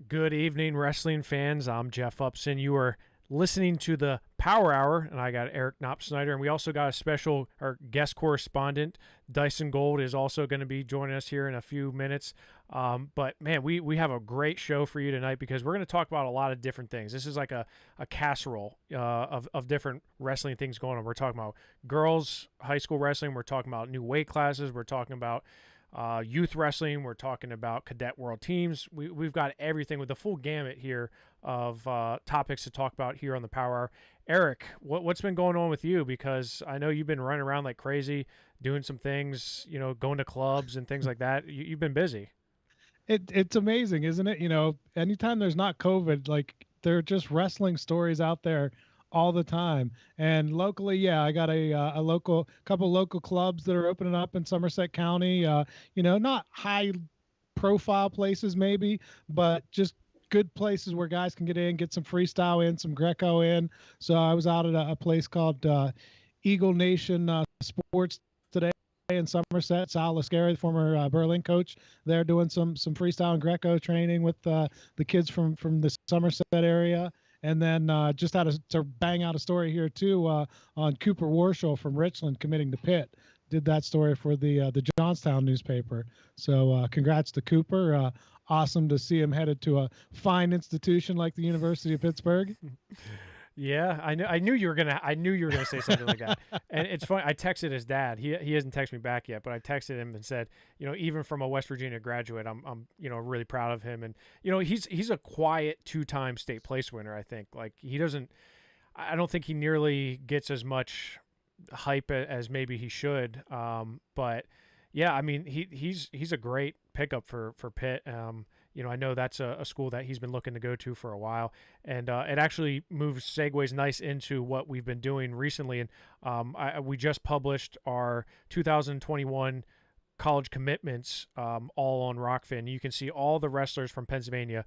Good evening, wrestling fans. I'm Jeff Upson. You are listening to the Power Hour, and I got Eric Knopsnyder, and we also got a special our guest correspondent. Dyson Gold is also going to be joining us here in a few minutes. But man, we have a great show for you tonight because we're going to talk about a lot of different things. This is like a casserole of different wrestling things going on. We're talking about girls high school wrestling. We're talking about new weight classes. We're talking about youth wrestling. We're talking about cadet world teams. We've got everything with the full gamut here of topics to talk about here on the Power Hour. Eric, what's been going on with you? Because I know you've been running around like crazy, doing some things, going to clubs and things like that. You've been busy. It's amazing, isn't it? Anytime there's not COVID, like there are just wrestling stories out there all the time. And locally, yeah, I got a couple local clubs that are opening up in Somerset County. Not high profile places maybe, but just good places where guys can get in, get some freestyle in, some Greco in. So I was out at a place called Eagle Nation Sports today in Somerset. Sal Lascari, the former Berlin coach, they're doing some freestyle and Greco training with the kids from the Somerset area. And then just had to bang out a story here too on Cooper Warshall from Richland committing to Pitt. Did that story for the Johnstown newspaper. So congrats to Cooper. Awesome to see him headed to a fine institution like the University of Pittsburgh. Yeah, I knew you were gonna say something like that. And it's funny. I texted his dad. He hasn't texted me back yet, but I texted him and said, even from a West Virginia graduate, I'm really proud of him. And he's a quiet 2-time state place winner. I think I don't think he nearly gets as much hype as maybe he should. But yeah, I mean he's a great pickup for Pitt. I know that's a school that he's been looking to go to for a while, and it actually segues nice into what we've been doing recently. And we just published our 2021 college commitments all on Rockfin. You can see all the wrestlers from Pennsylvania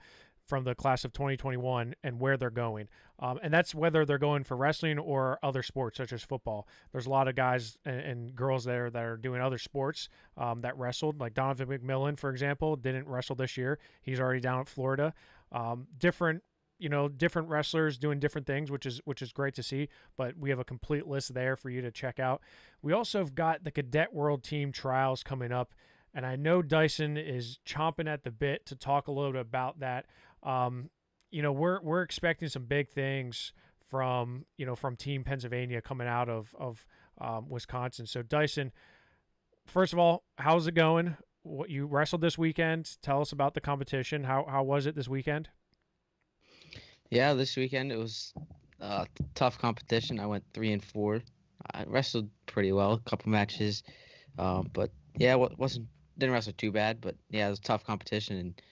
from the class of 2021 and where they're going. And that's whether they're going for wrestling or other sports such as football. There's a lot of guys and girls there that are doing other sports that wrestled, like Donovan McMillan, for example, didn't wrestle this year. He's already down at Florida. Different wrestlers doing different things, which is great to see, but we have a complete list there for you to check out. We also have got the Cadet World Team Trials coming up, and I know Dyson is chomping at the bit to talk a little bit about that. We're expecting some big things from Team Pennsylvania coming out of Wisconsin. So Dyson, first of all, how's it going? What you wrestled this weekend? Tell us about the competition. How was it this weekend? Yeah, this weekend it was a tough competition. I went 3-4. I wrestled pretty well, a couple matches, but yeah, didn't wrestle too bad. But yeah, it was a tough competition and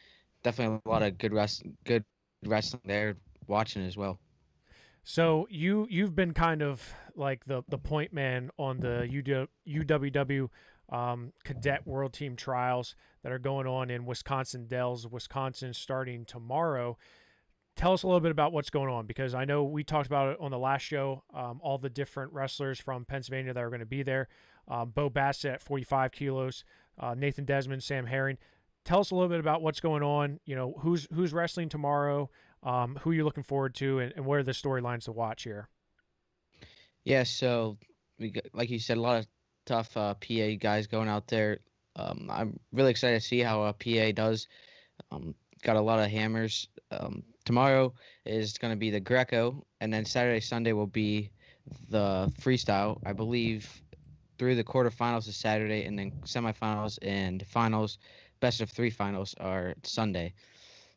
definitely a lot of good wrestling there watching as well. So you've been kind of like the point man on the UWW Cadet World Team Trials that are going on in Wisconsin Dells, Wisconsin, starting tomorrow. Tell us a little bit about what's going on, because I know we talked about it on the last show, all the different wrestlers from Pennsylvania that are going to be there. Bo Bassett at 45 kilos, Nathan Desmond, Sam Herring. Tell us a little bit about what's going on. Who's wrestling tomorrow, who you're looking forward to, and what are the storylines to watch here? Yeah, so like you said, a lot of tough PA guys going out there. I'm really excited to see how PA does. Got a lot of hammers. Tomorrow is going to be the Greco, and then Saturday, Sunday will be the freestyle. I believe through the quarterfinals is Saturday, and then semifinals and finals, best of 3 finals are Sunday.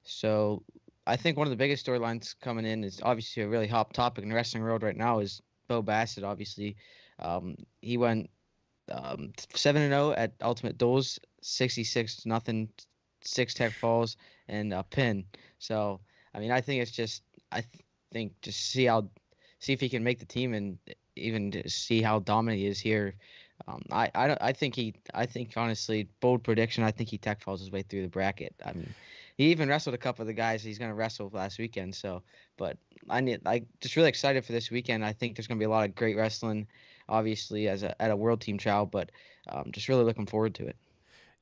So I think one of the biggest storylines coming in is obviously a really hot topic in the wrestling world right now is Bo Bassett. Obviously, he went 7-0 at Ultimate Duels, 66-0, 6 tech falls, and a pin. So I mean, I think it's just see if he can make the team and even to see how dominant he is here. I think honestly, bold prediction, I think he tech falls his way through the bracket. I mean, he even wrestled a couple of the guys he's going to wrestle last weekend. So, but I just really excited for this weekend. I think there's going to be a lot of great wrestling, obviously at a world team trial, but just really looking forward to it.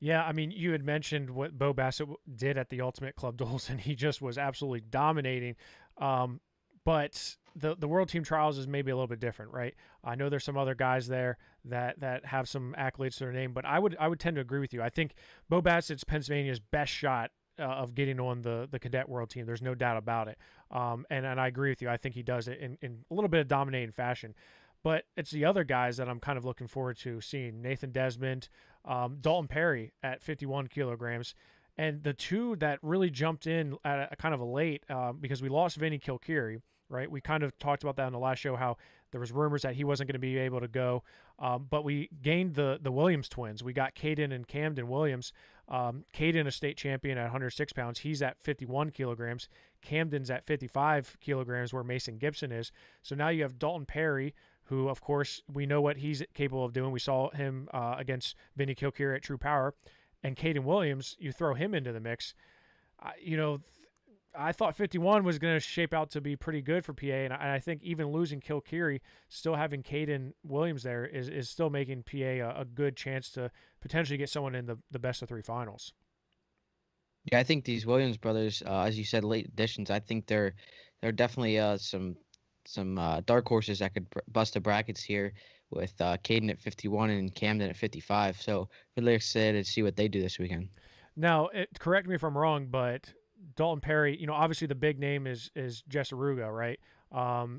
Yeah, I mean, you had mentioned what Bo Bassett did at the Ultimate Club Duels, and he just was absolutely dominating. But the World Team Trials is maybe a little bit different, right? I know there's some other guys there that have some accolades to their name, but I would tend to agree with you. I think Bo Bassett's Pennsylvania's best shot of getting on the Cadet World Team. There's no doubt about it. And I agree with you. I think he does it in a little bit of dominating fashion. But it's the other guys that I'm kind of looking forward to seeing. Nathan Desmond, Dalton Perry at 51 kilograms. And the two that really jumped in at a kind of a late, because we lost Vinny Kilkeary, right? We kind of talked about that in the last show, how there was rumors that he wasn't going to be able to go. But we gained the Williams twins. We got Caden and Camden Williams. Caden, a state champion at 106 pounds. He's at 51 kilograms. Camden's at 55 kilograms, where Mason Gibson is. So now you have Dalton Perry, who, of course, we know what he's capable of doing. We saw him against Vinny Kilkeary at True Power. And Caden Williams, you throw him into the mix. I thought 51 was going to shape out to be pretty good for PA, and I think even losing Kilkeary, still having Caden Williams there is still making PA a good chance to potentially get someone in the best of three finals. Yeah, I think these Williams brothers, as you said, late additions. I think they're definitely some dark horses that could bust the brackets here with Caden at 51 and Camden at 55. So really excited to see what they do this weekend. Now, correct me if I'm wrong, but Dalton Perry, obviously the big name is Jess Aruga, right?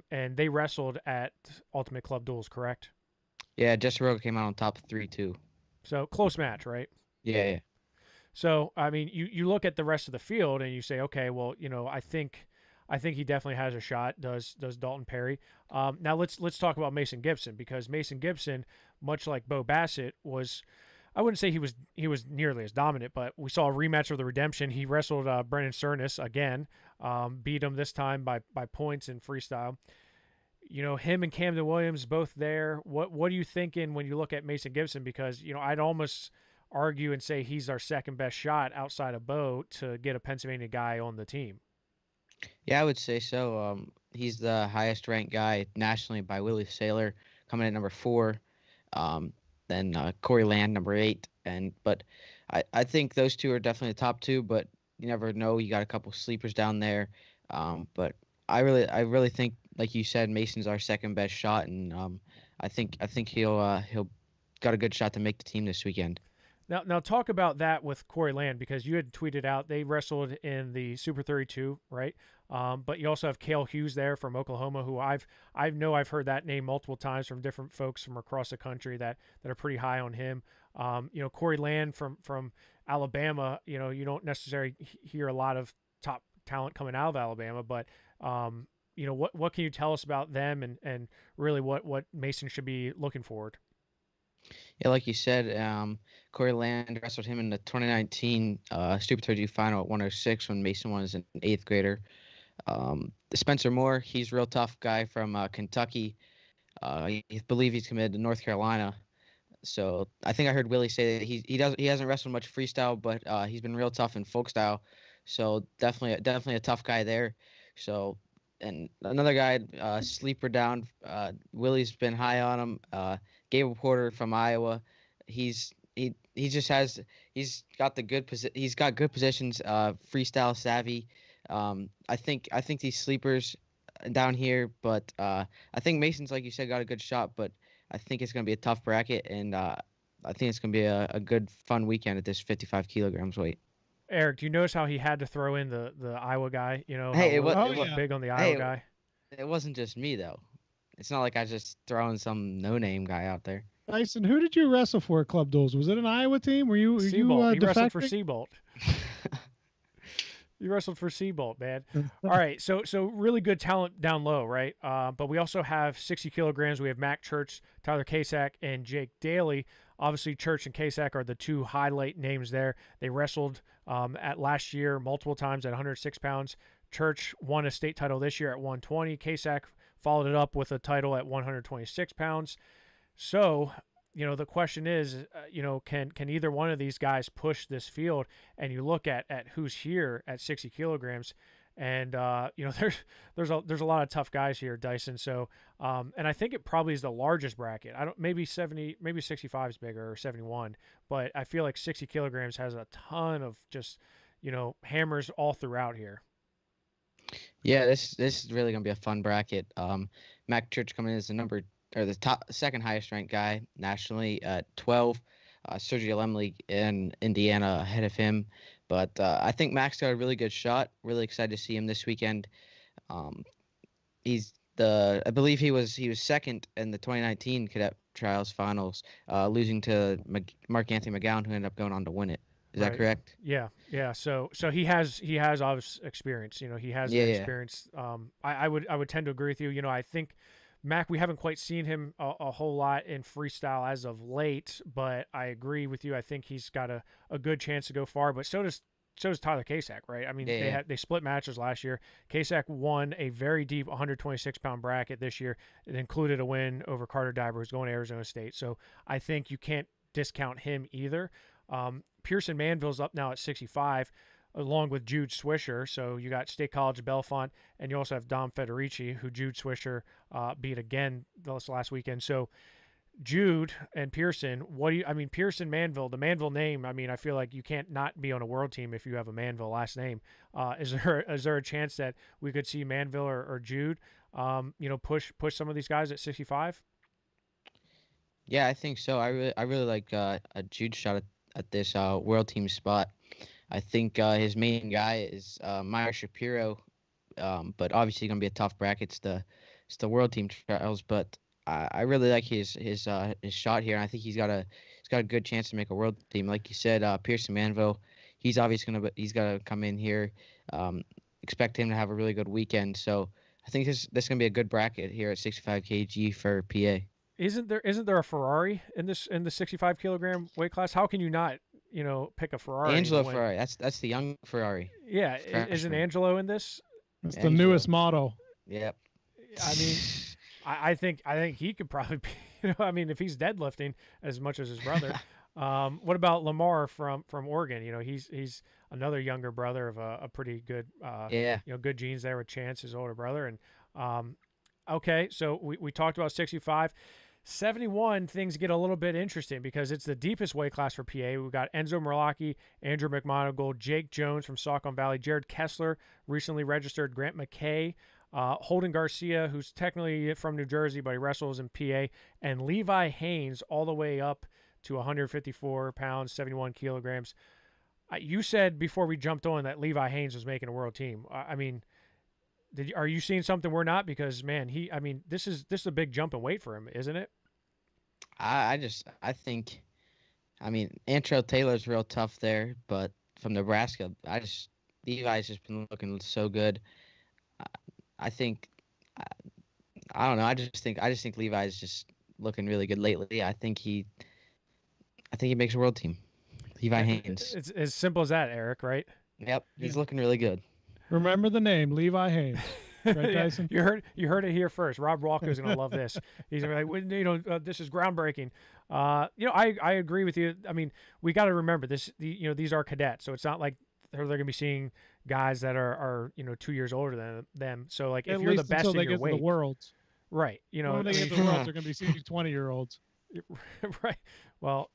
And they wrestled at Ultimate Club Duels, correct? Yeah, Jess Aruga came out on top 3-2. So close match, right? Yeah. So, I mean, you look at the rest of the field and you say, okay, well, I think he definitely has a shot. Does Dalton Perry? Now let's talk about Mason Gibson, because Mason Gibson, much like Bo Bassett, was, I wouldn't say he was nearly as dominant, but we saw a rematch of the Redemption. He wrestled Brennan Cernus again, beat him this time by points in freestyle. Him and Camden Williams both there. What are you thinking when you look at Mason Gibson? Because I'd almost argue and say he's our second best shot outside of Bo to get a Pennsylvania guy on the team. Yeah, I would say so. He's the highest ranked guy nationally by Willie Saylor, coming at number 4. Then Corey Land, number 8. But I think those two are definitely the top 2, but you never know. You got a couple sleepers down there. But I really think, like you said, Mason's our second best shot, and I think he'll got a good shot to make the team this weekend. Now talk about that with Corey Land, because you had tweeted out they wrestled in the Super 32, right? But you also have Cale Hughes there from Oklahoma, who I've heard that name multiple times from different folks from across the country that are pretty high on him. Corey Land from Alabama. You don't necessarily hear a lot of top talent coming out of Alabama, but what can you tell us about them and really what Mason should be looking forward? Yeah, like you said, Corey Land wrestled him in the 2019 Super 32 final at 106 when Mason was an 8th grader. Spencer Moore, he's a real tough guy from Kentucky. I believe he's committed to North Carolina. So I think I heard Willie say that he hasn't wrestled much freestyle, but he's been real tough in folk style. So definitely a tough guy there. So, and another guy, sleeper down. Willie's been high on him. Gabriel Porter from Iowa. He's got good positions, freestyle savvy. I think these sleepers down here, but I think Mason's, like you said, got a good shot, but I think it's going to be a tough bracket, and I think it's going to be a good fun weekend at this 55 kilograms weight. Eric, do you notice how he had to throw in the Iowa guy? Hey, it was big on the Iowa guy. It wasn't just me though. It's not like I just throwing some no-name guy out there. Tyson, who did you wrestle for at Club Duels? Was it an Iowa team? Were you he wrestled for Seabolt. You wrestled for Seabolt, man. All right, so really good talent down low, right? But we also have 60 kilograms. We have Mac Church, Tyler Kasak, and Jake Daly. Obviously, Church and Kasak are the two highlight names there. They wrestled at last year multiple times at 106 pounds. Church won a state title this year at 120. Kasak followed it up with a title at 126 pounds. So, the question is, can either one of these guys push this field? And you look at who's here at 60 kilograms, and there's a lot of tough guys here, Dyson. So and I think it probably is the largest bracket. I don't maybe 65 is bigger, or 71, but I feel like 60 kilograms has a ton of just hammers all throughout here. Yeah, this is really gonna be a fun bracket. Mac Church coming in as the second highest ranked guy nationally at 12. Sergio Lemley in Indiana ahead of him, but I think Mac's got a really good shot. Really excited to see him this weekend. I believe he was second in the 2019 Cadet Trials finals, losing to Mark Anthony McGowan, who ended up going on to win it. Is that correct? Yeah. So he has obvious experience. He has the experience. I would tend to agree with you. I think Mac, we haven't quite seen him a whole lot in freestyle as of late, but I agree with you. I think he's got a good chance to go far, but so does Tyler Kasak, right? I mean, they split matches last year. Kasak won a very deep 126-pound bracket this year. It included a win over Carter Diver, who's going to Arizona State. So I think you can't discount him either. Pearson Manville's up now at 65, along with Jude Swisher. So you got State College of Bellefonte, and you also have Dom Federici, who Jude Swisher beat again this last weekend. So Jude and Pearson, Pearson Manville, the Manville name, I feel like you can't not be on a world team if you have a Manville last name. Is there a chance that we could see Manville or Jude, push some of these guys at 65? Yeah, I think so. I really like a Jude shot at this world team spot. I think his main guy is Meyer Shapiro, but obviously going to be a tough bracket. It's the world team trials, but I really like his shot here, and I think he's got a good chance to make a world team. Like you said, Pearson Manville, he's obviously he's got to come in here. Expect him to have a really good weekend. So I think this is going to be a good bracket here at 65 kg for PA. Isn't there a Ferrari in the 65 kilogram weight class? How can you not pick a Ferrari? Angelo Ferrari. That's the young Ferrari. Yeah, isn't Angelo in this? It's the newest model. Yep. I mean, I think he could probably be. If he's deadlifting as much as his brother. What about Lamar from Oregon? He's another younger brother of a pretty good. Good genes there with Chance, his older brother, and okay, so we talked about 65. 71, things get a little bit interesting because it's the deepest weight class for PA. We've got Enzo Merlocki, Andrew McMonagle, Jake Jones from Saucon Valley, Jared Kessler, recently registered, Grant Mckay, Holden Garcia, who's technically from New Jersey, but he wrestles in PA, and Levi Haynes all the way up to 154 pounds, 71 kilograms. You said before we jumped on that Levi Haynes was making a world team. Are you seeing something we're not? Because man, this is a big jump in weight for him, isn't it? I think, Antrell Taylor's real tough there, but from Nebraska, Levi's just been looking so good. I don't know. I just think Levi's just looking really good lately. I think he makes a world team. Levi Haynes. It's as simple as that, Eric. Right? Yep, he's looking really good. Remember the name, Levi Haynes. Right, Dyson? You heard it here first. Rob Walker's going to love this. He's going to be like, this is groundbreaking. I agree with you. We got to remember this. These are cadets, so it's not like they're going to be seeing guys that are 2 years older than them. So like, if you're the best in your weight, the worlds, right? When they get to the worlds, they're going to be seeing 20-year-olds. Right. Well,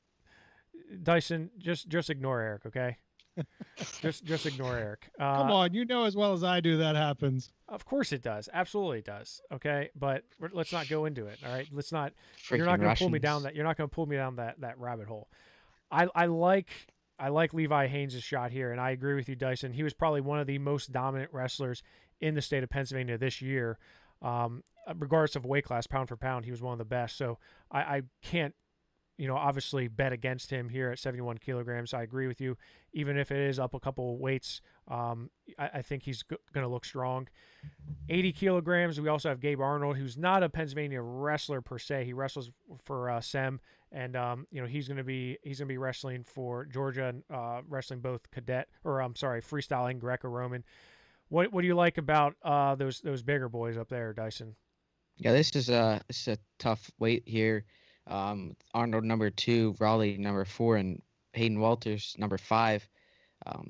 Dyson, just ignore Eric, okay? just ignore Eric. Come on, you know as well as I do that happens. Of course it does. Absolutely it does. Okay, but let's not go into it. All right, let's not. Freaking you're not going to pull Russians. me down that. You're not going to pull me down that rabbit hole. I like Levi Haynes' shot here, and I agree with you, Dyson. He was probably one of the most dominant wrestlers in the state of Pennsylvania this year. Regardless of weight class, pound for pound, he was one of the best. So I can't. Obviously bet against him here at 71 kilograms. I agree with you. Even if it is up a couple weights, I think he's going to look strong. 80 kilograms, we also have Gabe Arnold, who's not a Pennsylvania wrestler per se. He wrestles for SEM, and he's going to be wrestling for Georgia, wrestling both freestyle and Greco-Roman. What do you like about those bigger boys up there, Dyson? Yeah, this is a tough weight here. Arnold number 2, Raleigh number 4, and Hayden Walters number 5.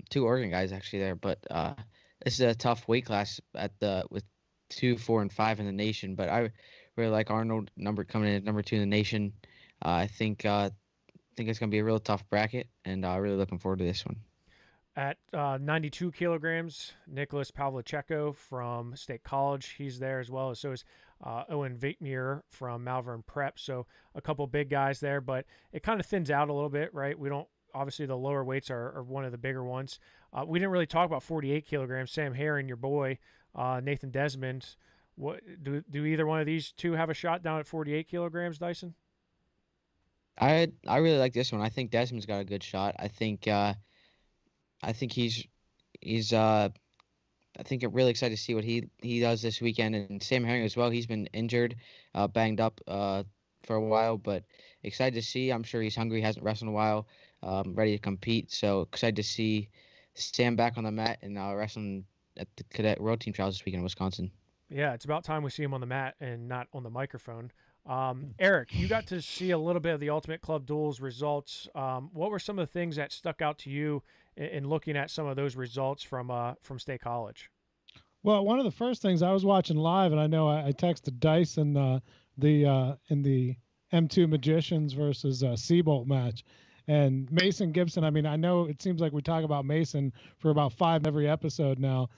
2 Oregon guys actually there, but this is a tough weight class with 2, 4, and 5 in the nation. But I really like Arnold coming in at number 2 in the nation. I think it's going to be a real tough bracket, and really looking forward to this one. At 92 kilograms, Nicholas Pavlichenko from State College. He's there as well. So is Owen Vapemeer from Malvern Prep. So a couple big guys there, but it kind of thins out a little bit, right? We don't, obviously the lower weights are one of the bigger ones. We didn't really talk about 48 kilograms. Sam Herring, your boy, Nathan Desmond. What do either one of these two have a shot down at 48 kilograms, Dyson? I really like this one. I think Desmond's got a good shot. I think I think I'm really excited to see what he does this weekend. And Sam Herring as well. He's been injured, banged up for a while, but excited to see. I'm sure he's hungry. Hasn't wrestled in a while. Ready to compete. So excited to see Sam back on the mat and wrestling at the Cadet World Team Trials this weekend in Wisconsin. Yeah, it's about time we see him on the mat and not on the microphone. Eric, you got to see a little bit of the Ultimate Club Duels results. What were some of the things that stuck out to you in looking at some of those results from State College? Well, one of the first things I was watching live, and I know I texted Dyson in the M2 Magicians versus Seabolt match, and Mason Gibson. I mean, I know it seems like we talk about Mason for about 5 every episode now.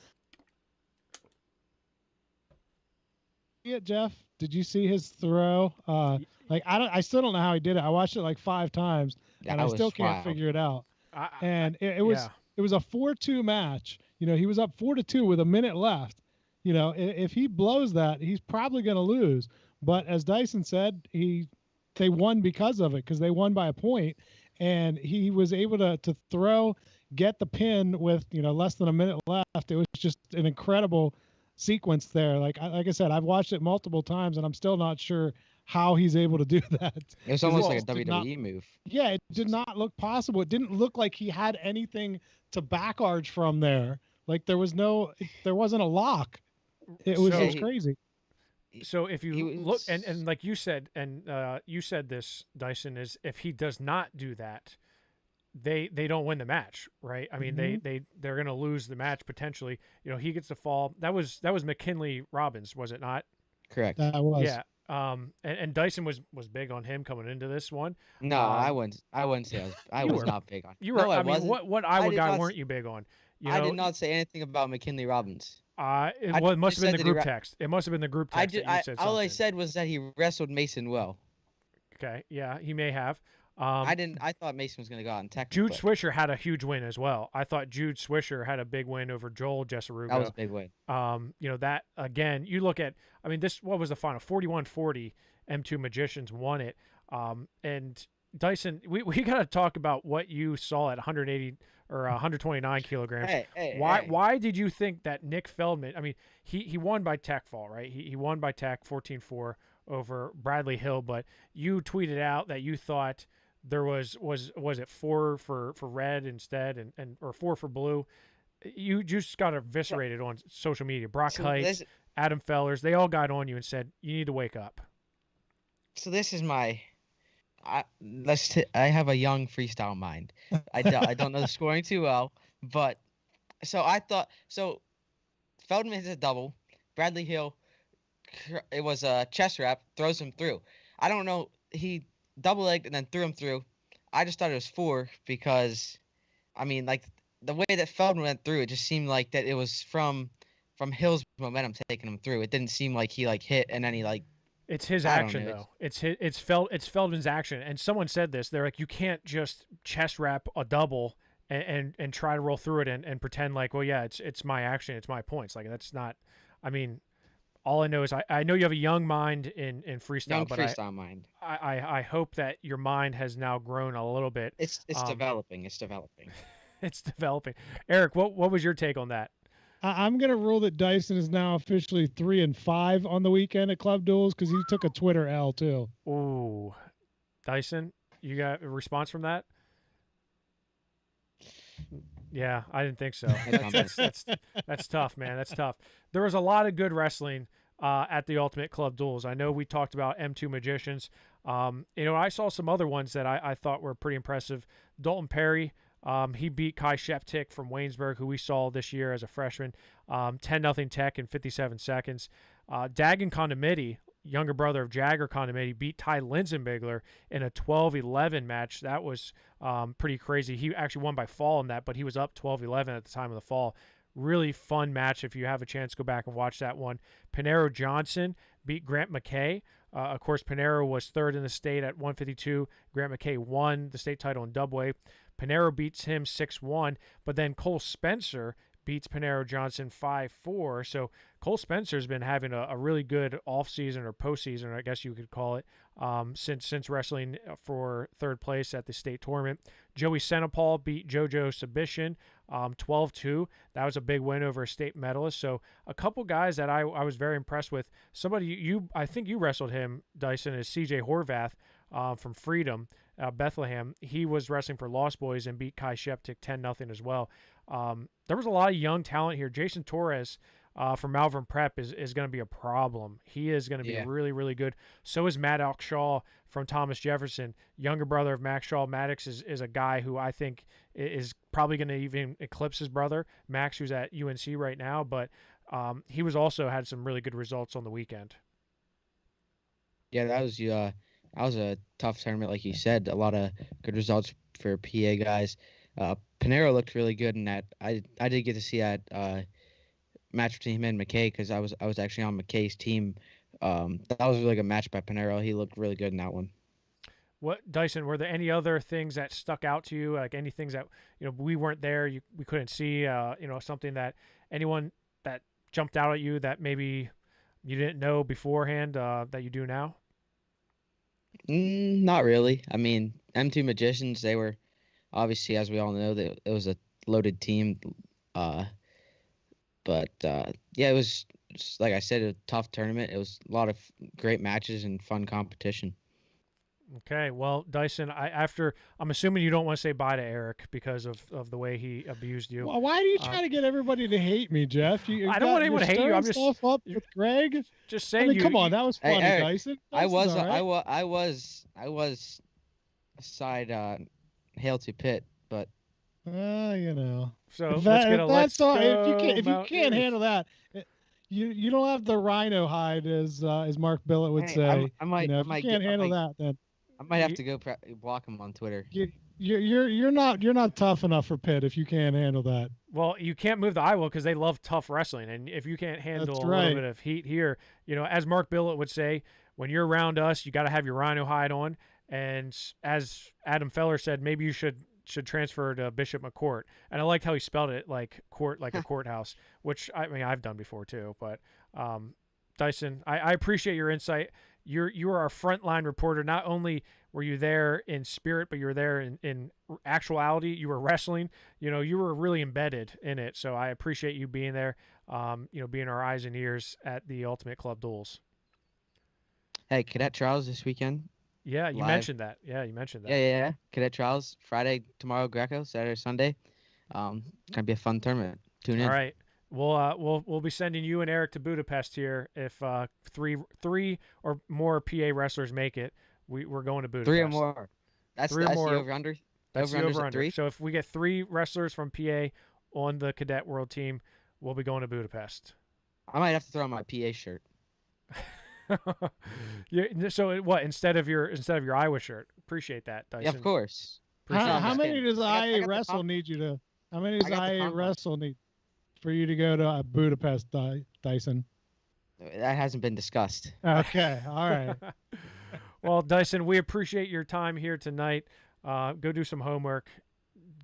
Yeah, Jeff, did you see his throw? I still don't know how he did it. I watched it like 5 times, and I still can't figure it out. It was a 4-2 match. He was up 4-2 with a minute left. If he blows that, he's probably going to lose. But as Dyson said, they won because of it, because they won by a point, and he was able to throw, get the pin with less than a minute left. It was just an incredible sequence there. Like I said, I've watched it multiple times, and I'm still not sure how he's able to do that. It was almost like a WWE move. Yeah, it did not look possible. It didn't look like he had anything to back arch from there. Like there wasn't a lock. It was crazy. So if you look, and like you said, and you said this, Dyson, is if he does not do that, they don't win the match, right? I mean, they're going to lose the match potentially. He gets the fall. That was McKinley Robbins, was it not? Correct. That was. Yeah. And Dyson was big on him coming into this one. No, I wouldn't say I was not big on. You were. No, I mean, what Iowa guy weren't you big on? I did not say anything about McKinley Robbins. It must have been the group text. It must have been the group text. All I said was that he wrestled Mason well. Okay, yeah, he may have. I thought Mason was going to go out and tech. Jude Swisher had a huge win as well. I thought Jude Swisher had a big win over Joel Jesarugo. That was a big win. That again, you look at. I mean, what was the final? 41-40. M2 Magicians won it. And Dyson, we got to talk about what you saw at 180 or 129 kilograms. Why did you think that Nick Feldman? I mean, he won by tech fall, right? He won by tech 14-4 over Bradley Hill, but you tweeted out that you thought there was it 4 for red instead or 4 for blue. You just got eviscerated on social media. Brock Heights, Adam Fellers, they all got on you and said you need to wake up. So this is my. I have a young freestyle mind. I don't know the scoring too well, but so Feldman hits a double. Bradley Hill, it was a chest wrap, throws him through. I don't know. He double legged and then threw him through. I just thought it was 4 because, I mean, like the way that Feldman went through, it just seemed like that it was from Hill's momentum taking him through. It didn't seem like he hit and then he It's his action though. It's Feldman's action. And someone said this. They're like, you can't just chest wrap a double and try to roll through it and pretend like, well, yeah, it's my action, it's my points. Like that's not. I mean, all I know is I know you have a young mind in freestyle, mind. I hope that your mind has now grown a little bit. It's developing. It's developing. It's developing. Eric, what was your take on that? I'm going to rule that Dyson is now officially 3-5 on the weekend at Club Duels because he took a Twitter L too. Ooh, Dyson, you got a response from that? Yeah, I didn't think so. That's tough, man. That's tough. There was a lot of good wrestling at the Ultimate Club Duels. I know we talked about M2 Magicians. I saw some other ones that I thought were pretty impressive. Dalton Perry He beat Kai Sheptick from Waynesburg, who we saw this year as a freshman, 10-0 tech in 57 seconds. Dagan Condomiti, younger brother of Jagger Condomiti, beat Ty Linsenbigler in a 12-11 match. That was pretty crazy. He actually won by fall in that, but he was up 12-11 at the time of the fall. Really fun match. If you have a chance, go back and watch that one. Pinero Johnson beat Grant Mckay. Of course, Pinero was third in the state at 152. Grant Mckay won the state title in dubweight. Pinero beats him 6-1, but then Cole Spencer beats Pinero Johnson 5-4. So Cole Spencer's been having a really good offseason or postseason, I guess you could call it, since wrestling for third place at the state tournament. Joey Senapal beat JoJo Subishin 12-2. That was a big win over a state medalist. So a couple guys that I was very impressed with. Somebody I think you wrestled him, Dyson, is CJ Horvath from Freedom, Bethlehem. He was wrestling for Lost Boys and beat Kai Sheptick 10-0 as well. There was a lot of young talent here. Jason Torres from Malvern Prep is going to be a problem. He is going to be really, really good. So is Maddox Shaw from Thomas Jefferson, younger brother of Max Shaw. Maddox is a guy who I think is probably going to even eclipse his brother, Max, who's at UNC right now. But he also had some really good results on the weekend. Yeah, that was a tough tournament, like you said. A lot of good results for PA guys. Pinero looked really good in that. I did get to see that match between him and Mckay because I was actually on Mckay's team. That was a really good match by Pinero. He looked really good in that one. What, Dyson, were there any other things that stuck out to you? Like any things that, we weren't there, we couldn't see, something that anyone that jumped out at you that maybe you didn't know beforehand that you do now? Not really. I mean, M2 Magicians, they were obviously, as we all know, it was a loaded team. But it was, like I said, a tough tournament. It was a lot of great matches and fun competition. Okay, well, Dyson, I'm assuming you don't want to say bye to Eric because of the way he abused you. Well, why do you try to get everybody to hate me, Jeff? I don't want anyone to hate you. I'm just stuff up with Greg. Just saying. Come on, that was funny, Eric, Dyson. I was side hail to Pitt, but So if you can't handle that, you don't have the rhino hide, as Mark Billett would say. I might if you can't handle that, then I might have to go block him on Twitter. You're not tough enough for Pitt if you can't handle that. Well, you can't move the Iowa because they love tough wrestling, and if you can't handle a little bit of heat here, as Mark Billett would say, when you're around us, you got to have your rhino hide on. And as Adam Feller said, maybe you should transfer to Bishop McCourt. And I liked how he spelled it, like court, like a courthouse, which I've done before too. But Dyson, I appreciate your insight. You are our frontline reporter. Not only were you there in spirit, but you were there in actuality. You were wrestling. You were really embedded in it. So I appreciate you being there. Being our eyes and ears at the Ultimate Club Duels. Hey, Cadet Trials this weekend. Yeah, you mentioned that. Yeah. Yeah. Cadet Trials Friday, tomorrow Greco, Saturday, Sunday. Gonna be a fun tournament. Tune in. All right. We'll be sending you and Eric to Budapest here if three or more PA wrestlers make it. We're going to Budapest. 3 or more. That's the over under. That's the over under. So if we get 3 wrestlers from PA on the Cadet World Team, we'll be going to Budapest. I might have to throw on my PA shirt. So what, instead of your Iowa shirt? Appreciate that, Dyson. Yeah, of course. How many does IA Wrestle need you to? How many does IA Wrestle need for you to go to Budapest, Dyson? That hasn't been discussed. Okay, all right. Well, Dyson, we appreciate your time here tonight. Go do some homework.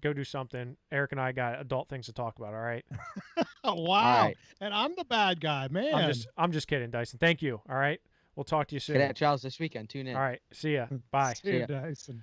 Go do something. Eric and I got adult things to talk about. All right. Wow. All right. And I'm the bad guy, man. I'm just kidding, Dyson. Thank you. All right. We'll talk to you soon. Cadet Trials this weekend. Tune in. All right. See ya. Bye. See ya, Dyson.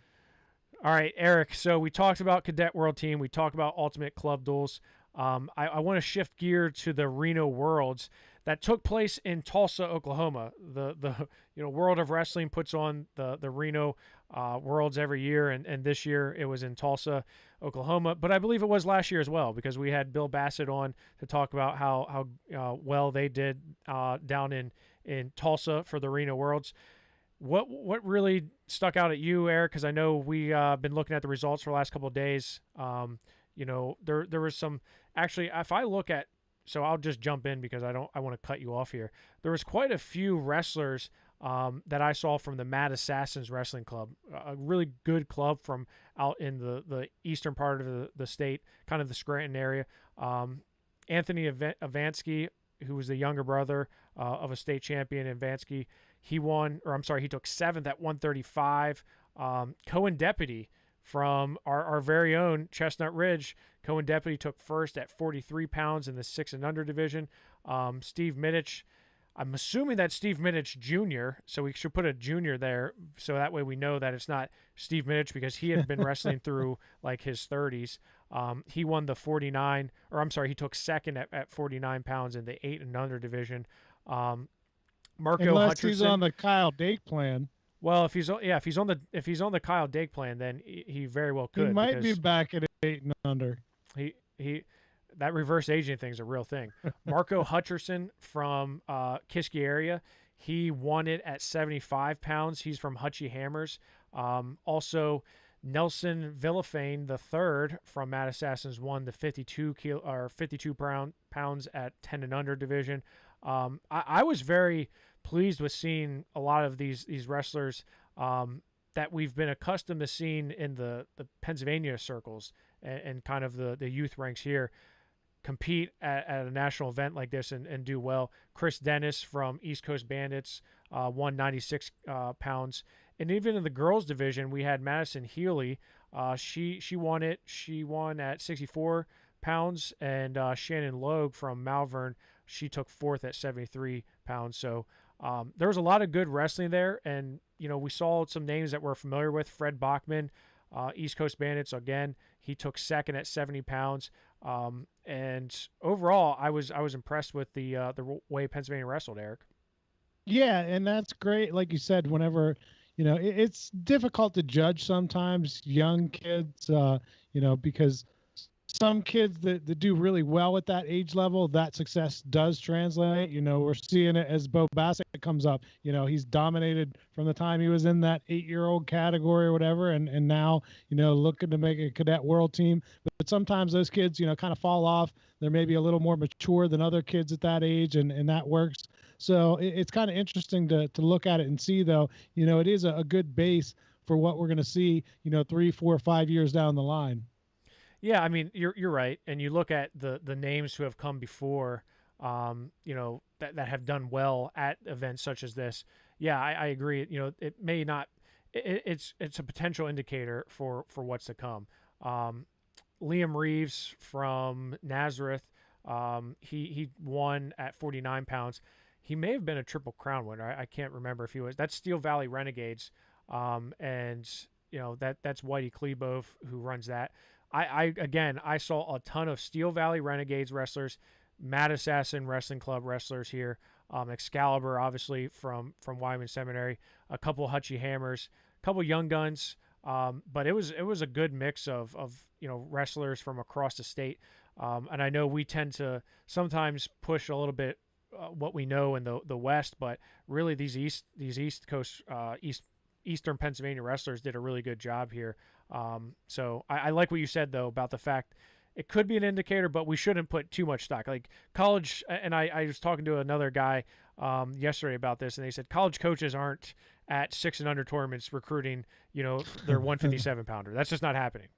All right, Eric. So we talked about Cadet World Team. We talked about Ultimate Club Duels. I want to shift gear to the Reno Worlds that took place in Tulsa, Oklahoma. The World of Wrestling puts on the Reno Worlds every year, and this year it was in Tulsa, Oklahoma. But I believe it was last year as well, because we had Bill Bassett on to talk about how well they did down in Tulsa for the Reno Worlds. what really stuck out at you, Eric? Because I know we been looking at the results for the last couple of days. There was some actually. If I look at, so I'll just jump in because I want to cut you off here. There was quite a few wrestlers that I saw from the Mad Assassins Wrestling Club, a really good club from out in the eastern part of the state, kind of the Scranton area. Anthony Ivanski, who was the younger brother of a state champion, Ivanski, he took 7th at 135. Cohen Deputy from our very own Chestnut Ridge, Cohen Deputy took 1st at 43 pounds in the 6 and under division. Steve Middich, I'm assuming that's Steve Middich Jr., so we should put a junior there, so that way we know that it's not Steve Middich, because he had been wrestling through like his 30s. He won the 49, or I'm sorry, he took 2nd at 49 pounds in the 8 and under division. Marco Unless Hutcherson, he's on the Kyle Dake plan. well, if he's on the Kyle Dake plan, then he very well could. He might be back at 8 and under. He that reverse aging thing is a real thing. Marco Hutcherson from Kiski area, he won it at 75 pounds. He's from Hutchie Hammers. Also, Nelson Villafane the third from Mad Assassins won the 52 pounds at 10 and under division. I was very pleased with seeing a lot of these wrestlers that we've been accustomed to seeing in the Pennsylvania circles and kind of the youth ranks here compete at a national event like this and do well. Chris Dennis from East Coast Bandits won 96 pounds. And even in the girls division, we had Madison Healy. She won it. She won at 64 pounds. And Shannon Logue from Malvern, she took 4th at 73 pounds. So there was a lot of good wrestling there. And, we saw some names that we're familiar with. Fred Bachman, East Coast Bandits, again, he took 2nd at 70 pounds. And overall, I was impressed with the way Pennsylvania wrestled, Eric. Yeah, and that's great. Like you said, whenever, it's difficult to judge sometimes young kids, because some kids that do really well at that age level, that success does translate. We're seeing it as Bo Bassett comes up. He's dominated from the time he was in that 8-year-old category or whatever, and now, looking to make a cadet world team. But sometimes those kids, kind of fall off. They're maybe a little more mature than other kids at that age, and that works. So it's kind of interesting to look at it and see, though, it is a good base for what we're going to see, 3, 4, 5 years down the line. Yeah, I mean, you're right. And you look at the names who have come before, that have done well at events such as this. Yeah, I agree. It may not, it's a potential indicator for what's to come. Liam Reeves from Nazareth, he won at 49 pounds. He may have been a Triple Crown winner. I can't remember if he was. That's Steel Valley Renegades. And that's Whitey Klebove who runs that. I saw a ton of Steel Valley Renegades wrestlers, Mad Assassin Wrestling Club wrestlers here, Excalibur, obviously, from Wyoming Seminary, a couple Hutchie Hammers, a couple Young Guns, but it was a good mix of wrestlers from across the state. And I know we tend to sometimes push a little bit what we know in the West, but really these East Coast, Eastern Pennsylvania wrestlers did a really good job here. So I like what you said, though, about the fact it could be an indicator, but we shouldn't put too much stock. Like college, and I was talking to another guy yesterday about this, and they said college coaches aren't at 6 and under tournaments recruiting, their 157 pounder. That's just not happening.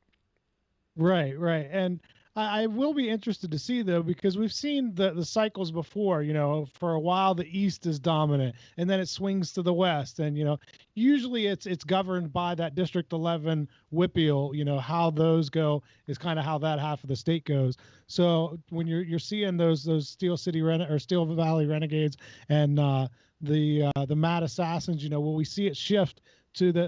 Right. And I will be interested to see, though, because we've seen the cycles before. For a while the East is dominant, and then it swings to the West, and usually it's governed by that District 11 WPIAL. How those go is kind of how that half of the state goes. So when you're seeing those Steel Valley Renegades and the Mad Assassins, will we see it shift